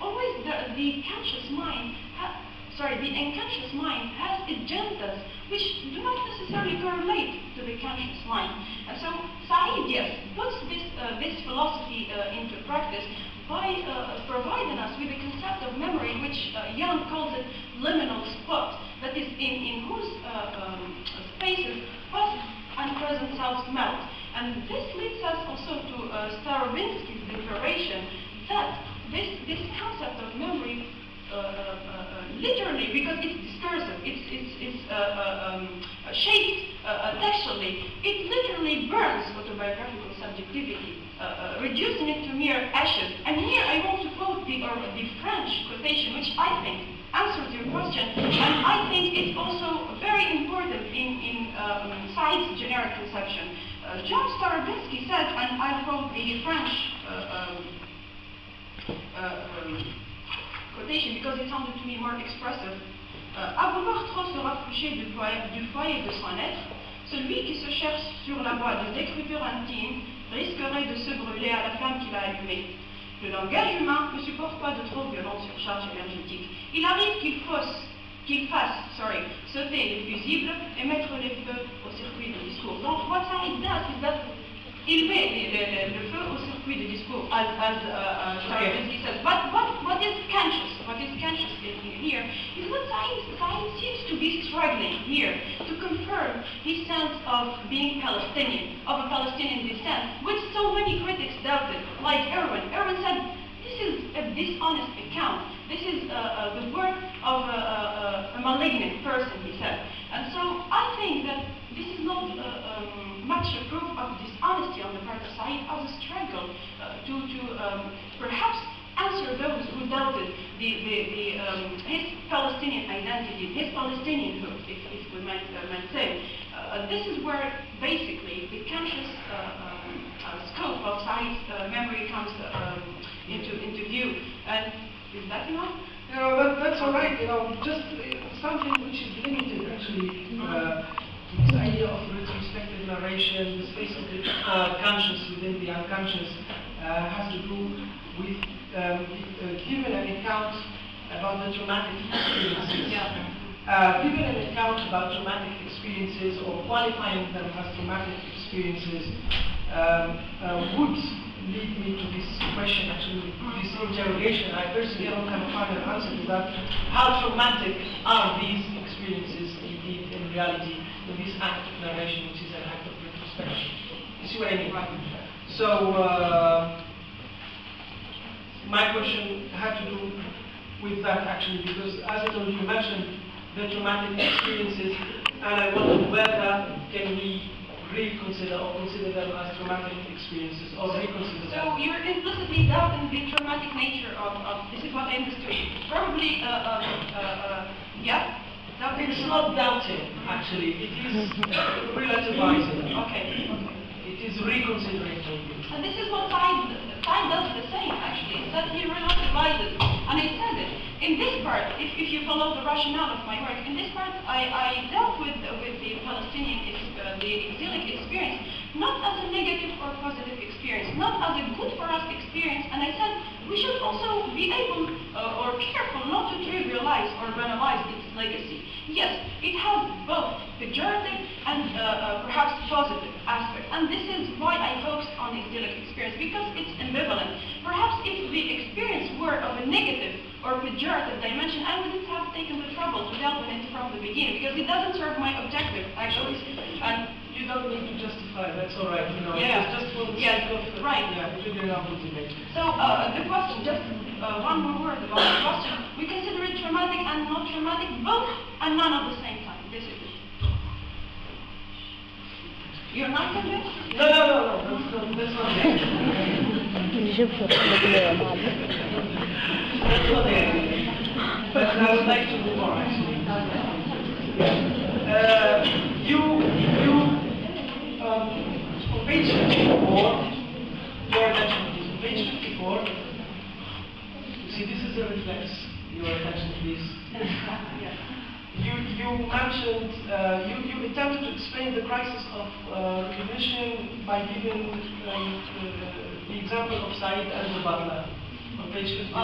always the conscious mind, the unconscious mind has agendas which do not necessarily correlate to the conscious mind. And so Said, yes, puts this philosophy into practice by providing us with a concept of memory which Young calls it liminal spot, that is in whose spaces past and present selves melt. And this leads us also to Starobinsky's declaration that this concept of memory literally, because it's discursive, it's shaped textually, it literally burns autobiographical subjectivity, reducing it to mere ashes. And here I want to quote the French quotation, which I think answers your question, and I think it's also very important in Said's generic conception. John Starobinsky said, and I quote the French quotation because it sounded to me more expressive. À vouloir trop se rapprocher du foyer de son être, celui qui se cherche sur la voie des écritures intimes risquerait de se brûler à la flamme qu'il a allumée. Le langage humain ne supporte pas de trop violente surcharge énergétique. Il arrive qu'il fasse sauter les fusibles et mettre les feux au circuit du discours. Donc, what Said does is that il met le feu au circuit du discours, as Starobinsky says. But what is conscious? What is conscious here is what Said seems to be struggling here to confirm his sense of being Palestinian, of a Palestinian descent, which so many critics doubted, like Erwin. Erwin said, this is a dishonest account. This is the work of a malignant person, he said. And so I think that this is not much a proof of dishonesty on the part of Said as a struggle to perhaps answer those who doubted his Palestinian identity, his Palestinianhood, if we might say. this is where basically the conscious scope of Said's memory comes into view. And is that enough? You know, that's all right. You know, just something which is limited actually. This idea of retrospective narration, the space of the conscious within the unconscious, has to do with giving an account about the traumatic experiences. Giving an account about traumatic experiences or qualifying them as traumatic experiences would lead me to this question, actually, this interrogation. I personally don't have a final answer to that. How traumatic are these experiences indeed in reality, in this act of narration, which is an act of retrospection? You see what I mean? So, my question had to do with that actually, because as I told you, you mentioned the traumatic experiences, and I wondered whether can we reconsider or consider them as traumatic experiences, or reconsider them. So you're implicitly doubting the traumatic nature of this is what I understood. Probably, yeah? It's not doubting, actually. It is relativizing. Okay. It is reconsidering. And this is what Said does the same, actually, that he relativizes. And I said it. In this part, if you follow the rationale of my work, in this part I dealt with the Palestinian, the exilic experience, not as a negative or positive experience, not as a good for us experience, and I said we should also be able or careful not to trivialize or banalize its legacy. Yes, it has both pejorative and perhaps positive aspects, and this is why I focused on exilic experience, because it's ambivalent. Perhaps if the experience were of a negative or pejorative dimension, I wouldn't have taken the trouble to delve in it from the beginning, because it doesn't serve my objective, actually. And you don't need to justify, that's all right, you know. Yeah. It's just for the Yes, sake of, right. Yeah, figuring out what to make. so the question, just one more word about the question. We consider it traumatic and not traumatic, both and none at the same time. This is it. You're not convinced? No, that's not it. That's not it. But I would like to move on, actually. On page 54, your attention please. On page 54, you see this is a reflex. Your attention please. You mentioned, you attempted to explain the crisis of recognition by giving the example of Said as a butler on page 54.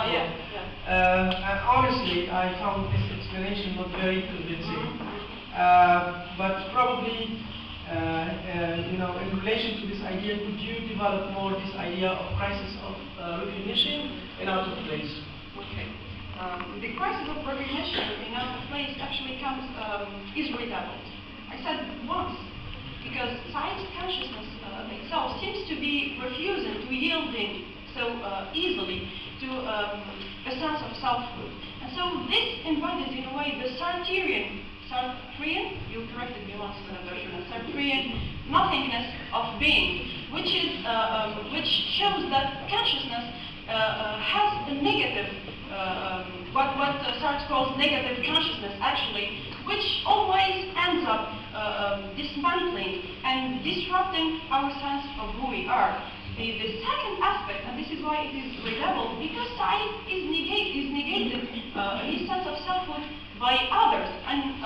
And honestly, I found this explanation not very convincing. But probably, you know, in relation to this idea, could you develop more this idea of crisis of recognition and out of place? Okay. The crisis of recognition in out of place actually comes, is redoubled. I said once, because science consciousness itself seems to be refusing to yielding so easily to a sense of selfhood. And so this embodies in a way the Sartrean, you corrected me once when I was Sartrean nothingness of being, which shows that consciousness has a negative, what Sartre calls negative consciousness actually, which always ends up dismantling and disrupting our sense of who we are. The second aspect, and this is why it is redoubled, because Said is negated his sense of selfhood by others, and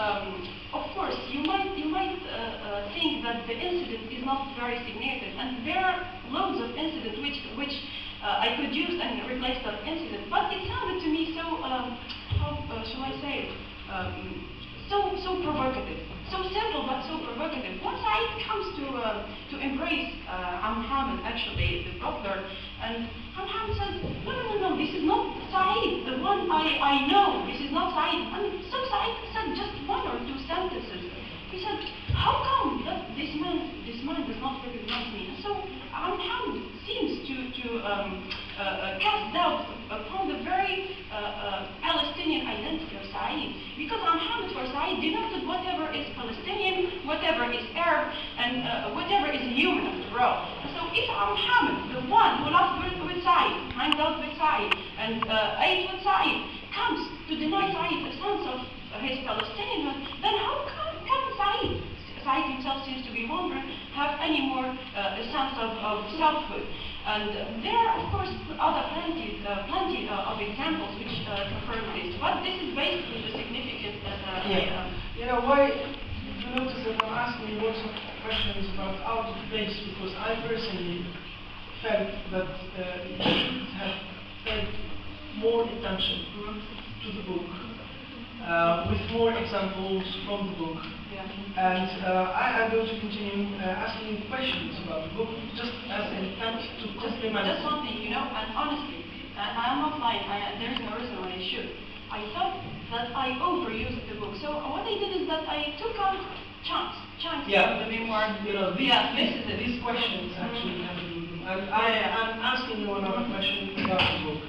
of course you might think that the incident is not very significant, and there are loads of incidents which I could use and replace that incident, but it sounded to me so how shall I say it? So provocative, so simple but so provocative. Once Said comes to embrace Muhammad, actually the butler, and Muhammad says, no, this is not Said, the one I know. This is not Said. And so Said said just one or two sentences. He said, how come that this man does not recognize me? And so Muhammad seems to cast doubt upon the very Palestinian identity of Said, because Muhammad for Said denoted whatever is Palestinian, whatever is Arab, and whatever is human after all. And so if Muhammad, the one who loved with Said, hangs out with Said, and ate with Said, comes to deny Said a sense of his Palestinianhood, then how come Said Said himself seems to be wondering, have any more a sense of selfhood. And there are, of course, plenty of examples which confirm this. But this is basically the significance that You know, why you notice that I'm asking lots of questions about out of place, because I personally felt that you should have paid more attention to the book, with more examples from the book. Yeah. And I am going to continue asking you questions about the book, just as an attempt to complement. Just one thing, and honestly, I am not lying, there's no reason why I should. I thought that I overused the book. So what I did is that I took out chunks of the memoir. These questions actually have to do with them. And I'm asking you another question about the book,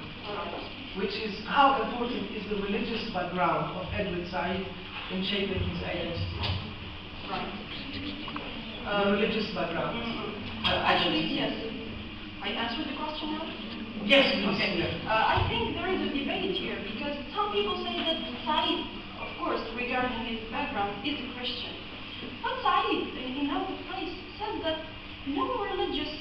which is how important is the religious background of Edward Said in shaping his identity? Right. The religious background. Actually, yes. I answered the question now? Yes, please. Okay. Yeah. I think there is a debate here because some people say that Said, of course, regarding his background, is a Christian. But Said, in our place, says that no religious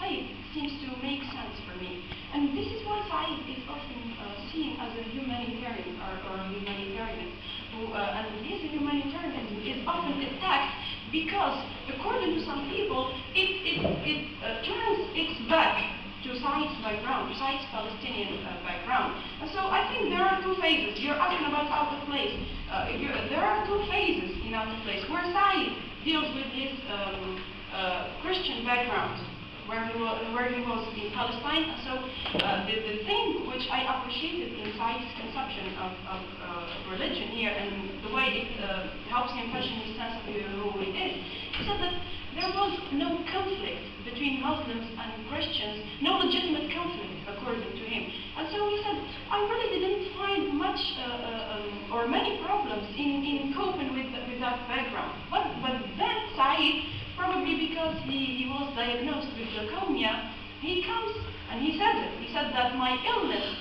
faith seems to make sense for me. And this is why Said is often seen as a humanitarian or a humanitarianist. And this humanitarianism is often attacked because, according to some people, it turns its back to Said's background, to Said's Palestinian background. And so I think there are two phases. You're asking about out of place. There are two phases in out of place where Said deals with his Christian background, where he was in Palestine. And so the thing which I appreciated in Said's conception of religion here and the way it helps him fashion his sense of who he is, he said that there was no conflict between Muslims and Christians, no legitimate conflict according to him. And so he said, I really didn't find much or many problems in coping with that background. But then Said, probably because he was diagnosed with leukemia, he comes and he says it. He said that my illness,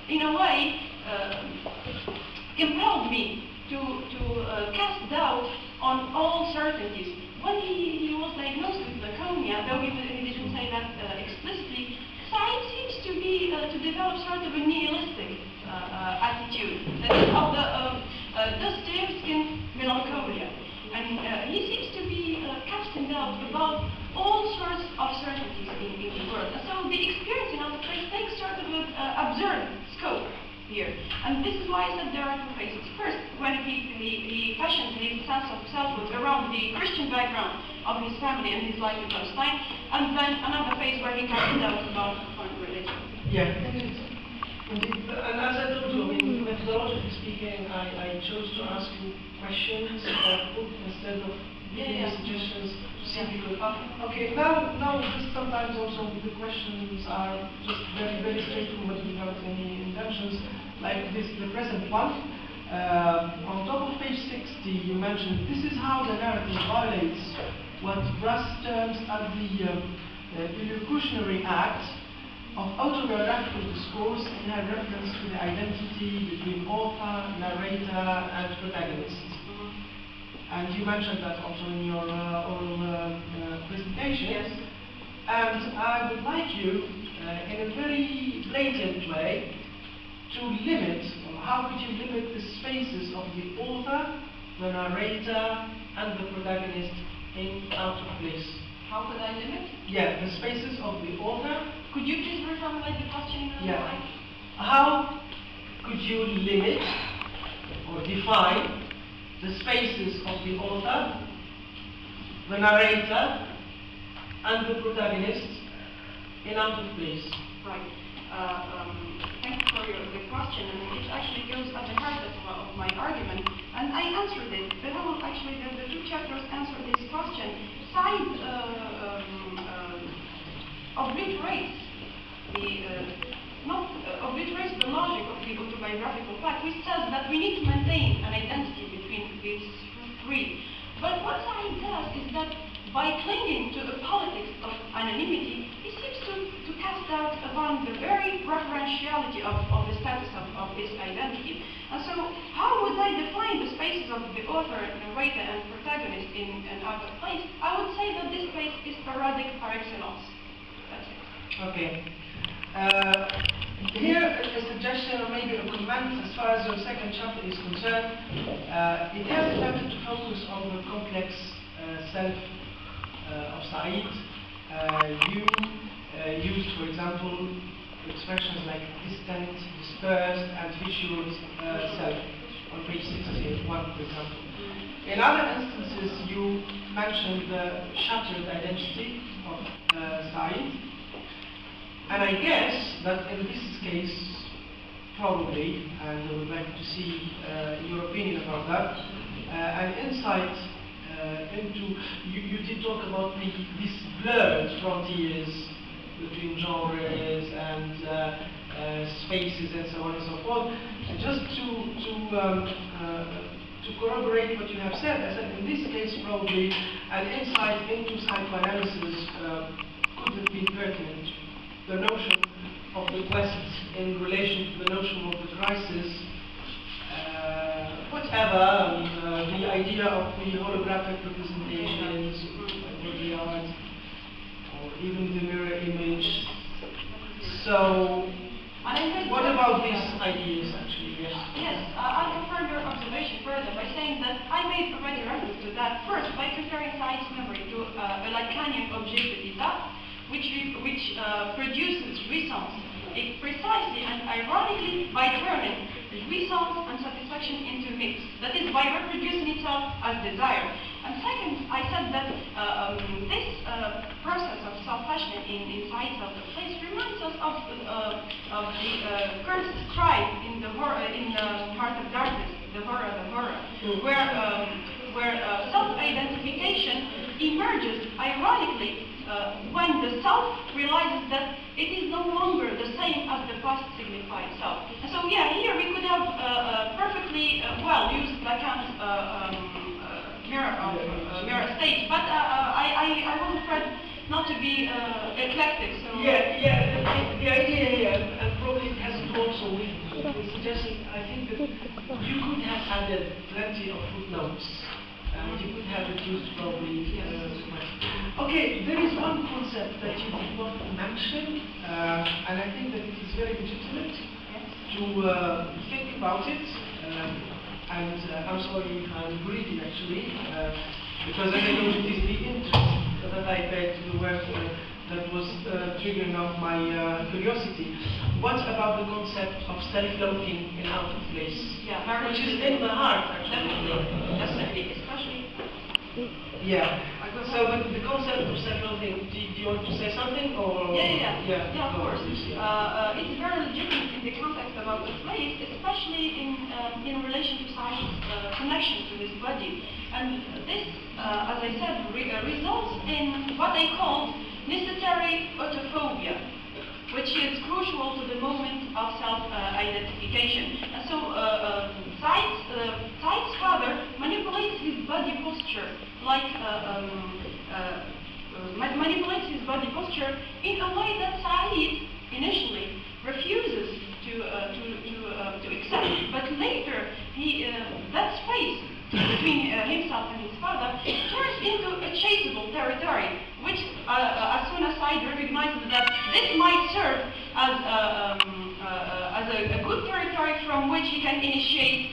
in a way, compelled me to cast doubt on all certainties. When he was diagnosed with leukemia, though he didn't say that explicitly, Said seems to develop sort of a nihilistic attitude, that is of the Dostoevskian melancholia. And he seems to be casting doubt about all sorts of certainties in the world. And so the experience in our place takes sort of an absurd scope here. And this is why I said there are two phases. First, when he fashions his sense of selfhood around the Christian background of his family and his life in Palestine, and then another phase where he casts doubt about foreign religion. Yeah, indeed. And as I told you, I mean, methodologically speaking, I chose to ask you questions about book instead of giving you suggestions to see if you could. Okay, now just sometimes also the questions are just very, very straightforward without any intentions, like this, the present one. On top of page 60, you mentioned this is how the narrative violates what Brass terms as the illocutionary act of autobiographical discourse in her reference to the identity between author, narrator, and protagonist. And you mentioned that also in your oral presentation. Yes. And I would like you, in a very blatant way, to limit, how could you limit the spaces of the author, the narrator, and the protagonist in Out of Place? How could I limit? Yeah, the spaces of the author. Could you please reformulate the question? Yeah. How could you limit or define the spaces of the author, the narrator, and the protagonist in Out of Place? Right. Thank you for the question, and it actually goes at the heart of my argument, and I answered it. The two chapters answer this question. Said obliterates the logic of the autobiographical fact, which says that we need to maintain an identity between these three. But what Said does is that by clinging to the politics of anonymity, he seems to cast doubt upon the very referentiality of the status of this identity. And so, how would I define the spaces of the author, narrator, and protagonist in an Out of Place? I would say that this space is parodic par excellence. That's it. Okay. Here, a suggestion or maybe a comment as far as your second chapter is concerned. It has attempted to focus on the complex self of Said. You used, for example, expressions like distant, dispersed, and fissured self on page 61, for example. In other instances, you mentioned the shattered identity of Said. And I guess that in this case, probably, and I would like to see your opinion about that, an insight into, you did talk about these blurred frontiers between genres and spaces and so on and so forth. And just to corroborate what you have said, I said in this case probably an insight into psychoanalysis could have been pertinent. The notion of the West in relation to the notion of the crisis, whatever, the idea of the holographic representations, whatever they are, or even the mirror image. So, what about these ideas actually? Yes. Yes, I'll confirm your observation further by saying that I made already reference to that first by comparing Said's memory to a Lacanian objective d'état, which produces resonance precisely and ironically by turning resonance and satisfaction into mix. That is, by reproducing itself as desire. And second, I said that this process of self-fashioning in Said's Out of Place reminds us of the cursed scribe in the Heart of Darkness, the horror, where self-identification emerges ironically when the self realizes that it is no longer the same as the past signified self. And so, yeah, here we could have perfectly well used Lacan's mirror state, but I was afraid not to be eclectic. So The idea here, and probably it has to do also with suggesting, I think that you could have added plenty of footnotes. You could have reduced probably Okay, there is one concept that you did not mention, and I think that it is very legitimate to think about it. And I'm sorry if I'm greedy actually, because I know it is the interest that I bear to the work that was triggering off my curiosity. What about the concept of self-loathing in Out of Place? Yeah, which is in the heart, actually. Definitely, especially. Yeah. So the concept of self-loathing, do you want to say something, or? Yeah, of course. It's very legitimate in the context of Out of Place, especially in relation to Said's connection to his body. And this, as I said, results in what I call necessary autophobia, which is crucial to the moment of self-identification. And so Said's father manipulates his body posture manipulates his body posture in a way that Said initially refuses to accept, but later that space between himself and his father turns into a chaseable territory, which as soon as Said recognizes that this might serve as a good territory from which he can initiate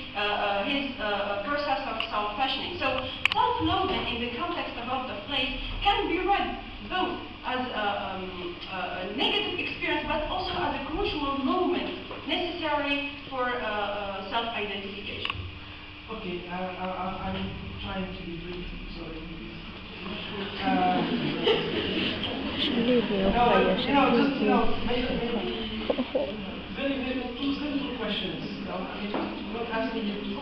his process of self-fashioning. So self-loathing in the context of Out of Place can be read both as a negative experience, but also as a crucial moment necessary for self-identification. Okay, I'm trying to be brief, sorry. Maybe two simple questions. I'm not asking you to.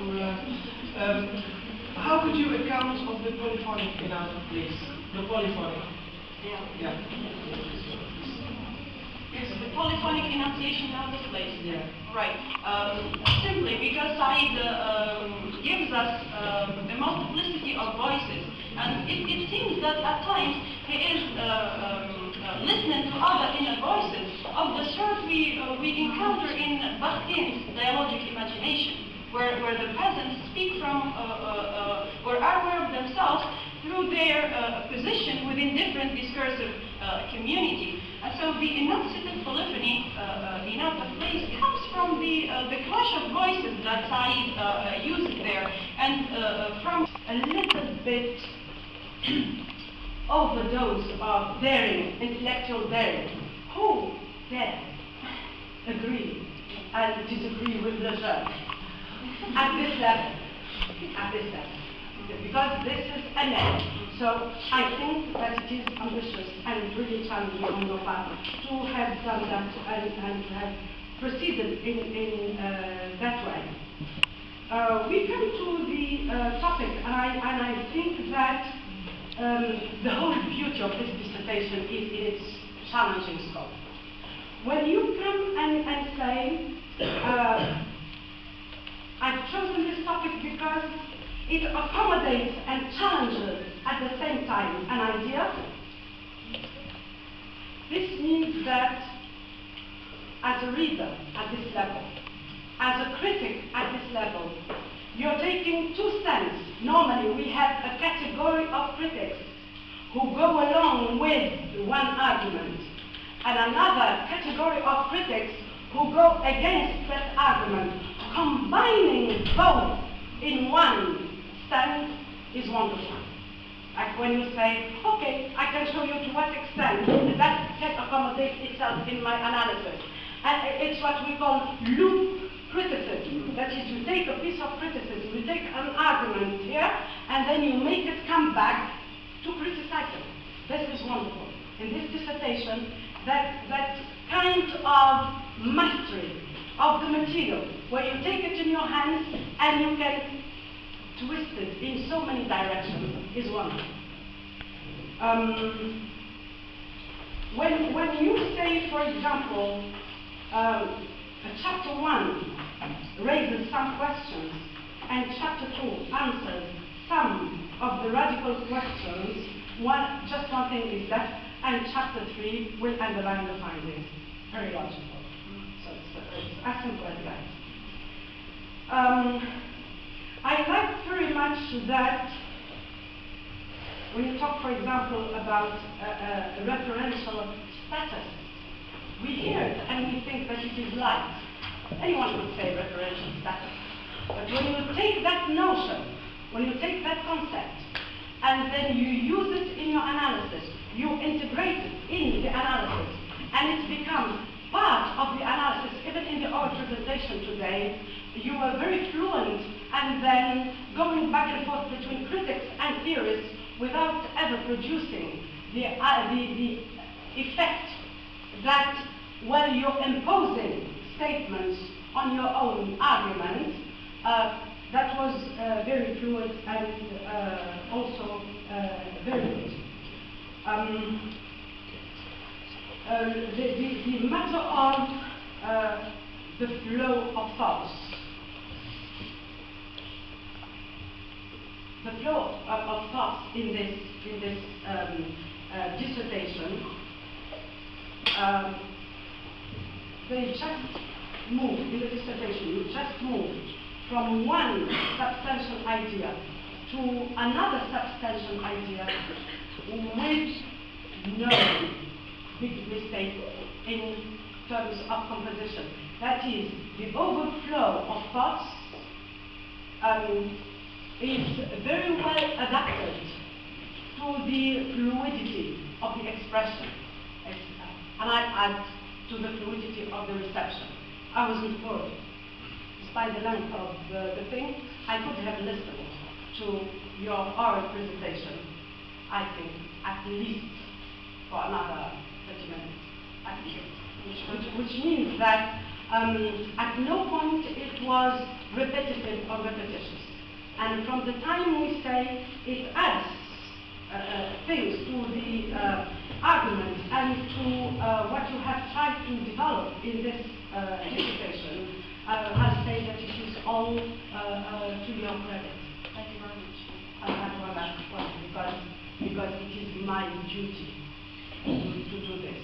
How could you account of the polyphonic in Out of Place? The polyphonic. Yeah. Yes, the polyphonic enunciation Out of Place. Yeah. Right. Simply because Said gives us the multiplicity of voices, and it seems that at times he is listening to other inner voices we encounter in Bakhtin's dialogic imagination, where the peasants speak from or are aware of themselves through their position within different discursive community. And so the enunciative polyphony, the enunciative place, comes from the clash of voices that Said uses there, and from a little bit overdose of daring, intellectual daring. Who dare agree and disagree with Le Jeune at this level? At this level. Because this is an end. So I think that it is ambitious and really challenging on your part to have done that and have proceeded in that way. We come to the topic, and I think that the whole beauty of this dissertation is in its challenging scope. When you come and say, I've chosen this topic because it accommodates and challenges at the same time an idea, this means that as a reader at this level, as a critic at this level, you're taking two stands. Normally we have a category of critics who go along with one argument, and another category of critics who go against that argument. Combining both in one stand is wonderful. Like when you say, okay, I can show you to what extent that can accommodate itself in my analysis. And it's what we call loop criticism. That is, you take a piece of criticism, you take an argument here, and then you make it come back to criticize it. This is wonderful. In this dissertation, that kind of mastery of the material, where you take it in your hands and you can twist it in so many directions, is wonderful. When you say, for example, chapter 1 raises some questions and chapter 2 answers some of the radical questions, just one thing is left, and chapter 3 will underline the findings. Very logical. So it's as simple as that. I like very much that when you talk, for example, about referential status, we hear it and we think that it is light. Anyone would say referential status. But when you take that notion, when you take that concept, and then you use it in your analysis, you integrate it in the analysis, and it becomes part of the analysis. Even in the oral presentation today, you were very fluent, and then going back and forth between critics and theorists without ever producing the effect that, while you're imposing statements on your own arguments, that was very fluid and also very good. The matter of the flow of thoughts. The flow of thoughts in this dissertation, they just moved in the dissertation. You just moved from one substantial idea to another substantial idea with no big mistake in terms of composition. That is, the overflow of thoughts is very well adapted to the fluidity of the expression. And I add to the fluidity of the reception. I wasn't bored. Despite the length of the thing, I could have listened to your oral presentation, I think, at least for another 30 minutes, at least. Which means that at no point it was repetitive or repetitious. And from the time we say it adds things to the argument and to what you have tried to develop in this dissertation, I'll say that it is all to your credit. Thank you very much. That's one last point, because it is my duty to do this.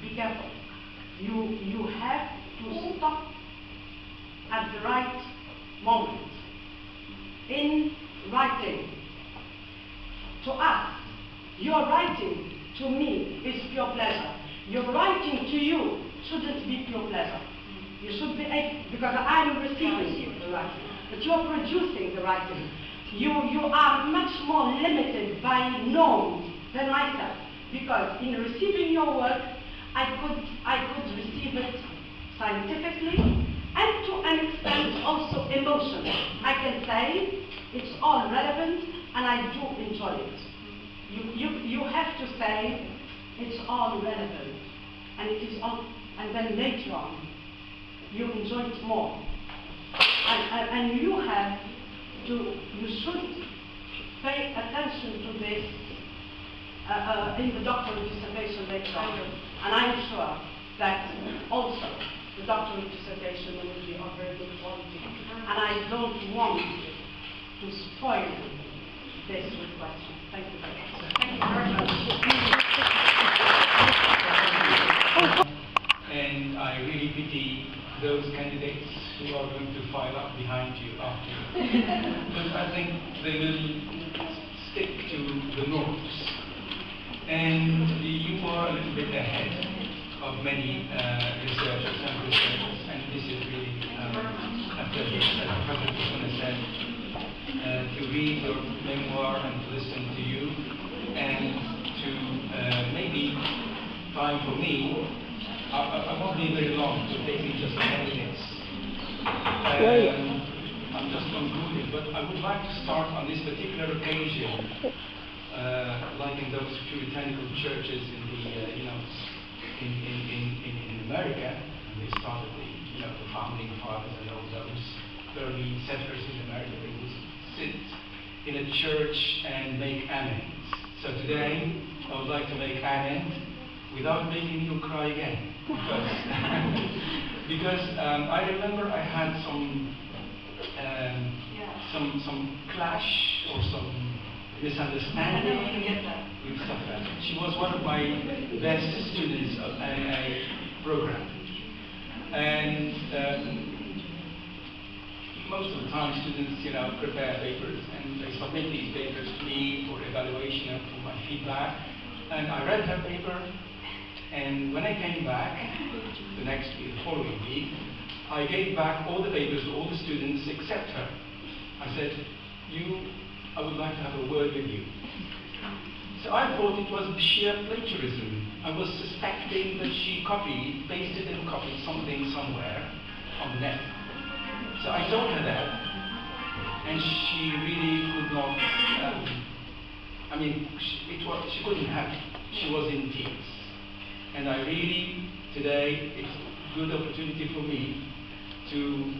Be careful. You have to stop at the right moment. In writing to us, your writing to me is pure pleasure. Your writing to you shouldn't be pure pleasure. You should be able, because I'm receiving the writing, but you're producing the writing. You are much more limited by norms than myself, because in receiving your work, I could receive it scientifically and to an extent also emotionally. I can say it's all relevant and I do enjoy it. You have to say it's all relevant and it is all, and then later on you enjoy it more. And you have to, you should pay attention to this in the doctoral dissertation later on. And I'm sure that also the doctoral dissertation will be of very good quality. And I don't want to spoil this with questions. Thank you very much. Thank you very much. And I really pity those candidates who are going to file up behind you after you. Because I think they will stick to the norms. And you are a little bit ahead of many researchers, and this is really a pleasure, as Professor Kusuna said, to read your memoir and to listen to you, and to maybe time for me. I won't be very long, it will take me just 10 minutes. I'm just concluding, but I would like to start on this particular occasion, like in those puritanical churches in the, in America, and they started the founding fathers and all those early settlers in America. They would sit in a church and make amens. So today, I would like to make amends without making you cry again. Because I remember I had some clash or some misunderstanding with Safa. She was one of my best students of a program. And most of the time students, prepare papers and they submit these papers to me for evaluation and for my feedback. And I read her paper, and when I came back the following week, I gave back all the papers to all the students except her. I said, I would like to have a word with you. So I thought it was sheer plagiarism. I was suspecting that she pasted and copied something somewhere on the net. So I told her that, and she really could not, she couldn't have it. She was in tears. And I really, today, it's a good opportunity for me to,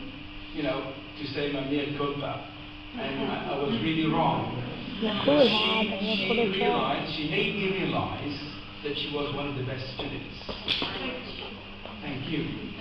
to say my mea culpa. And I was really wrong. Because she made me realize that she was one of the best students. Thank you.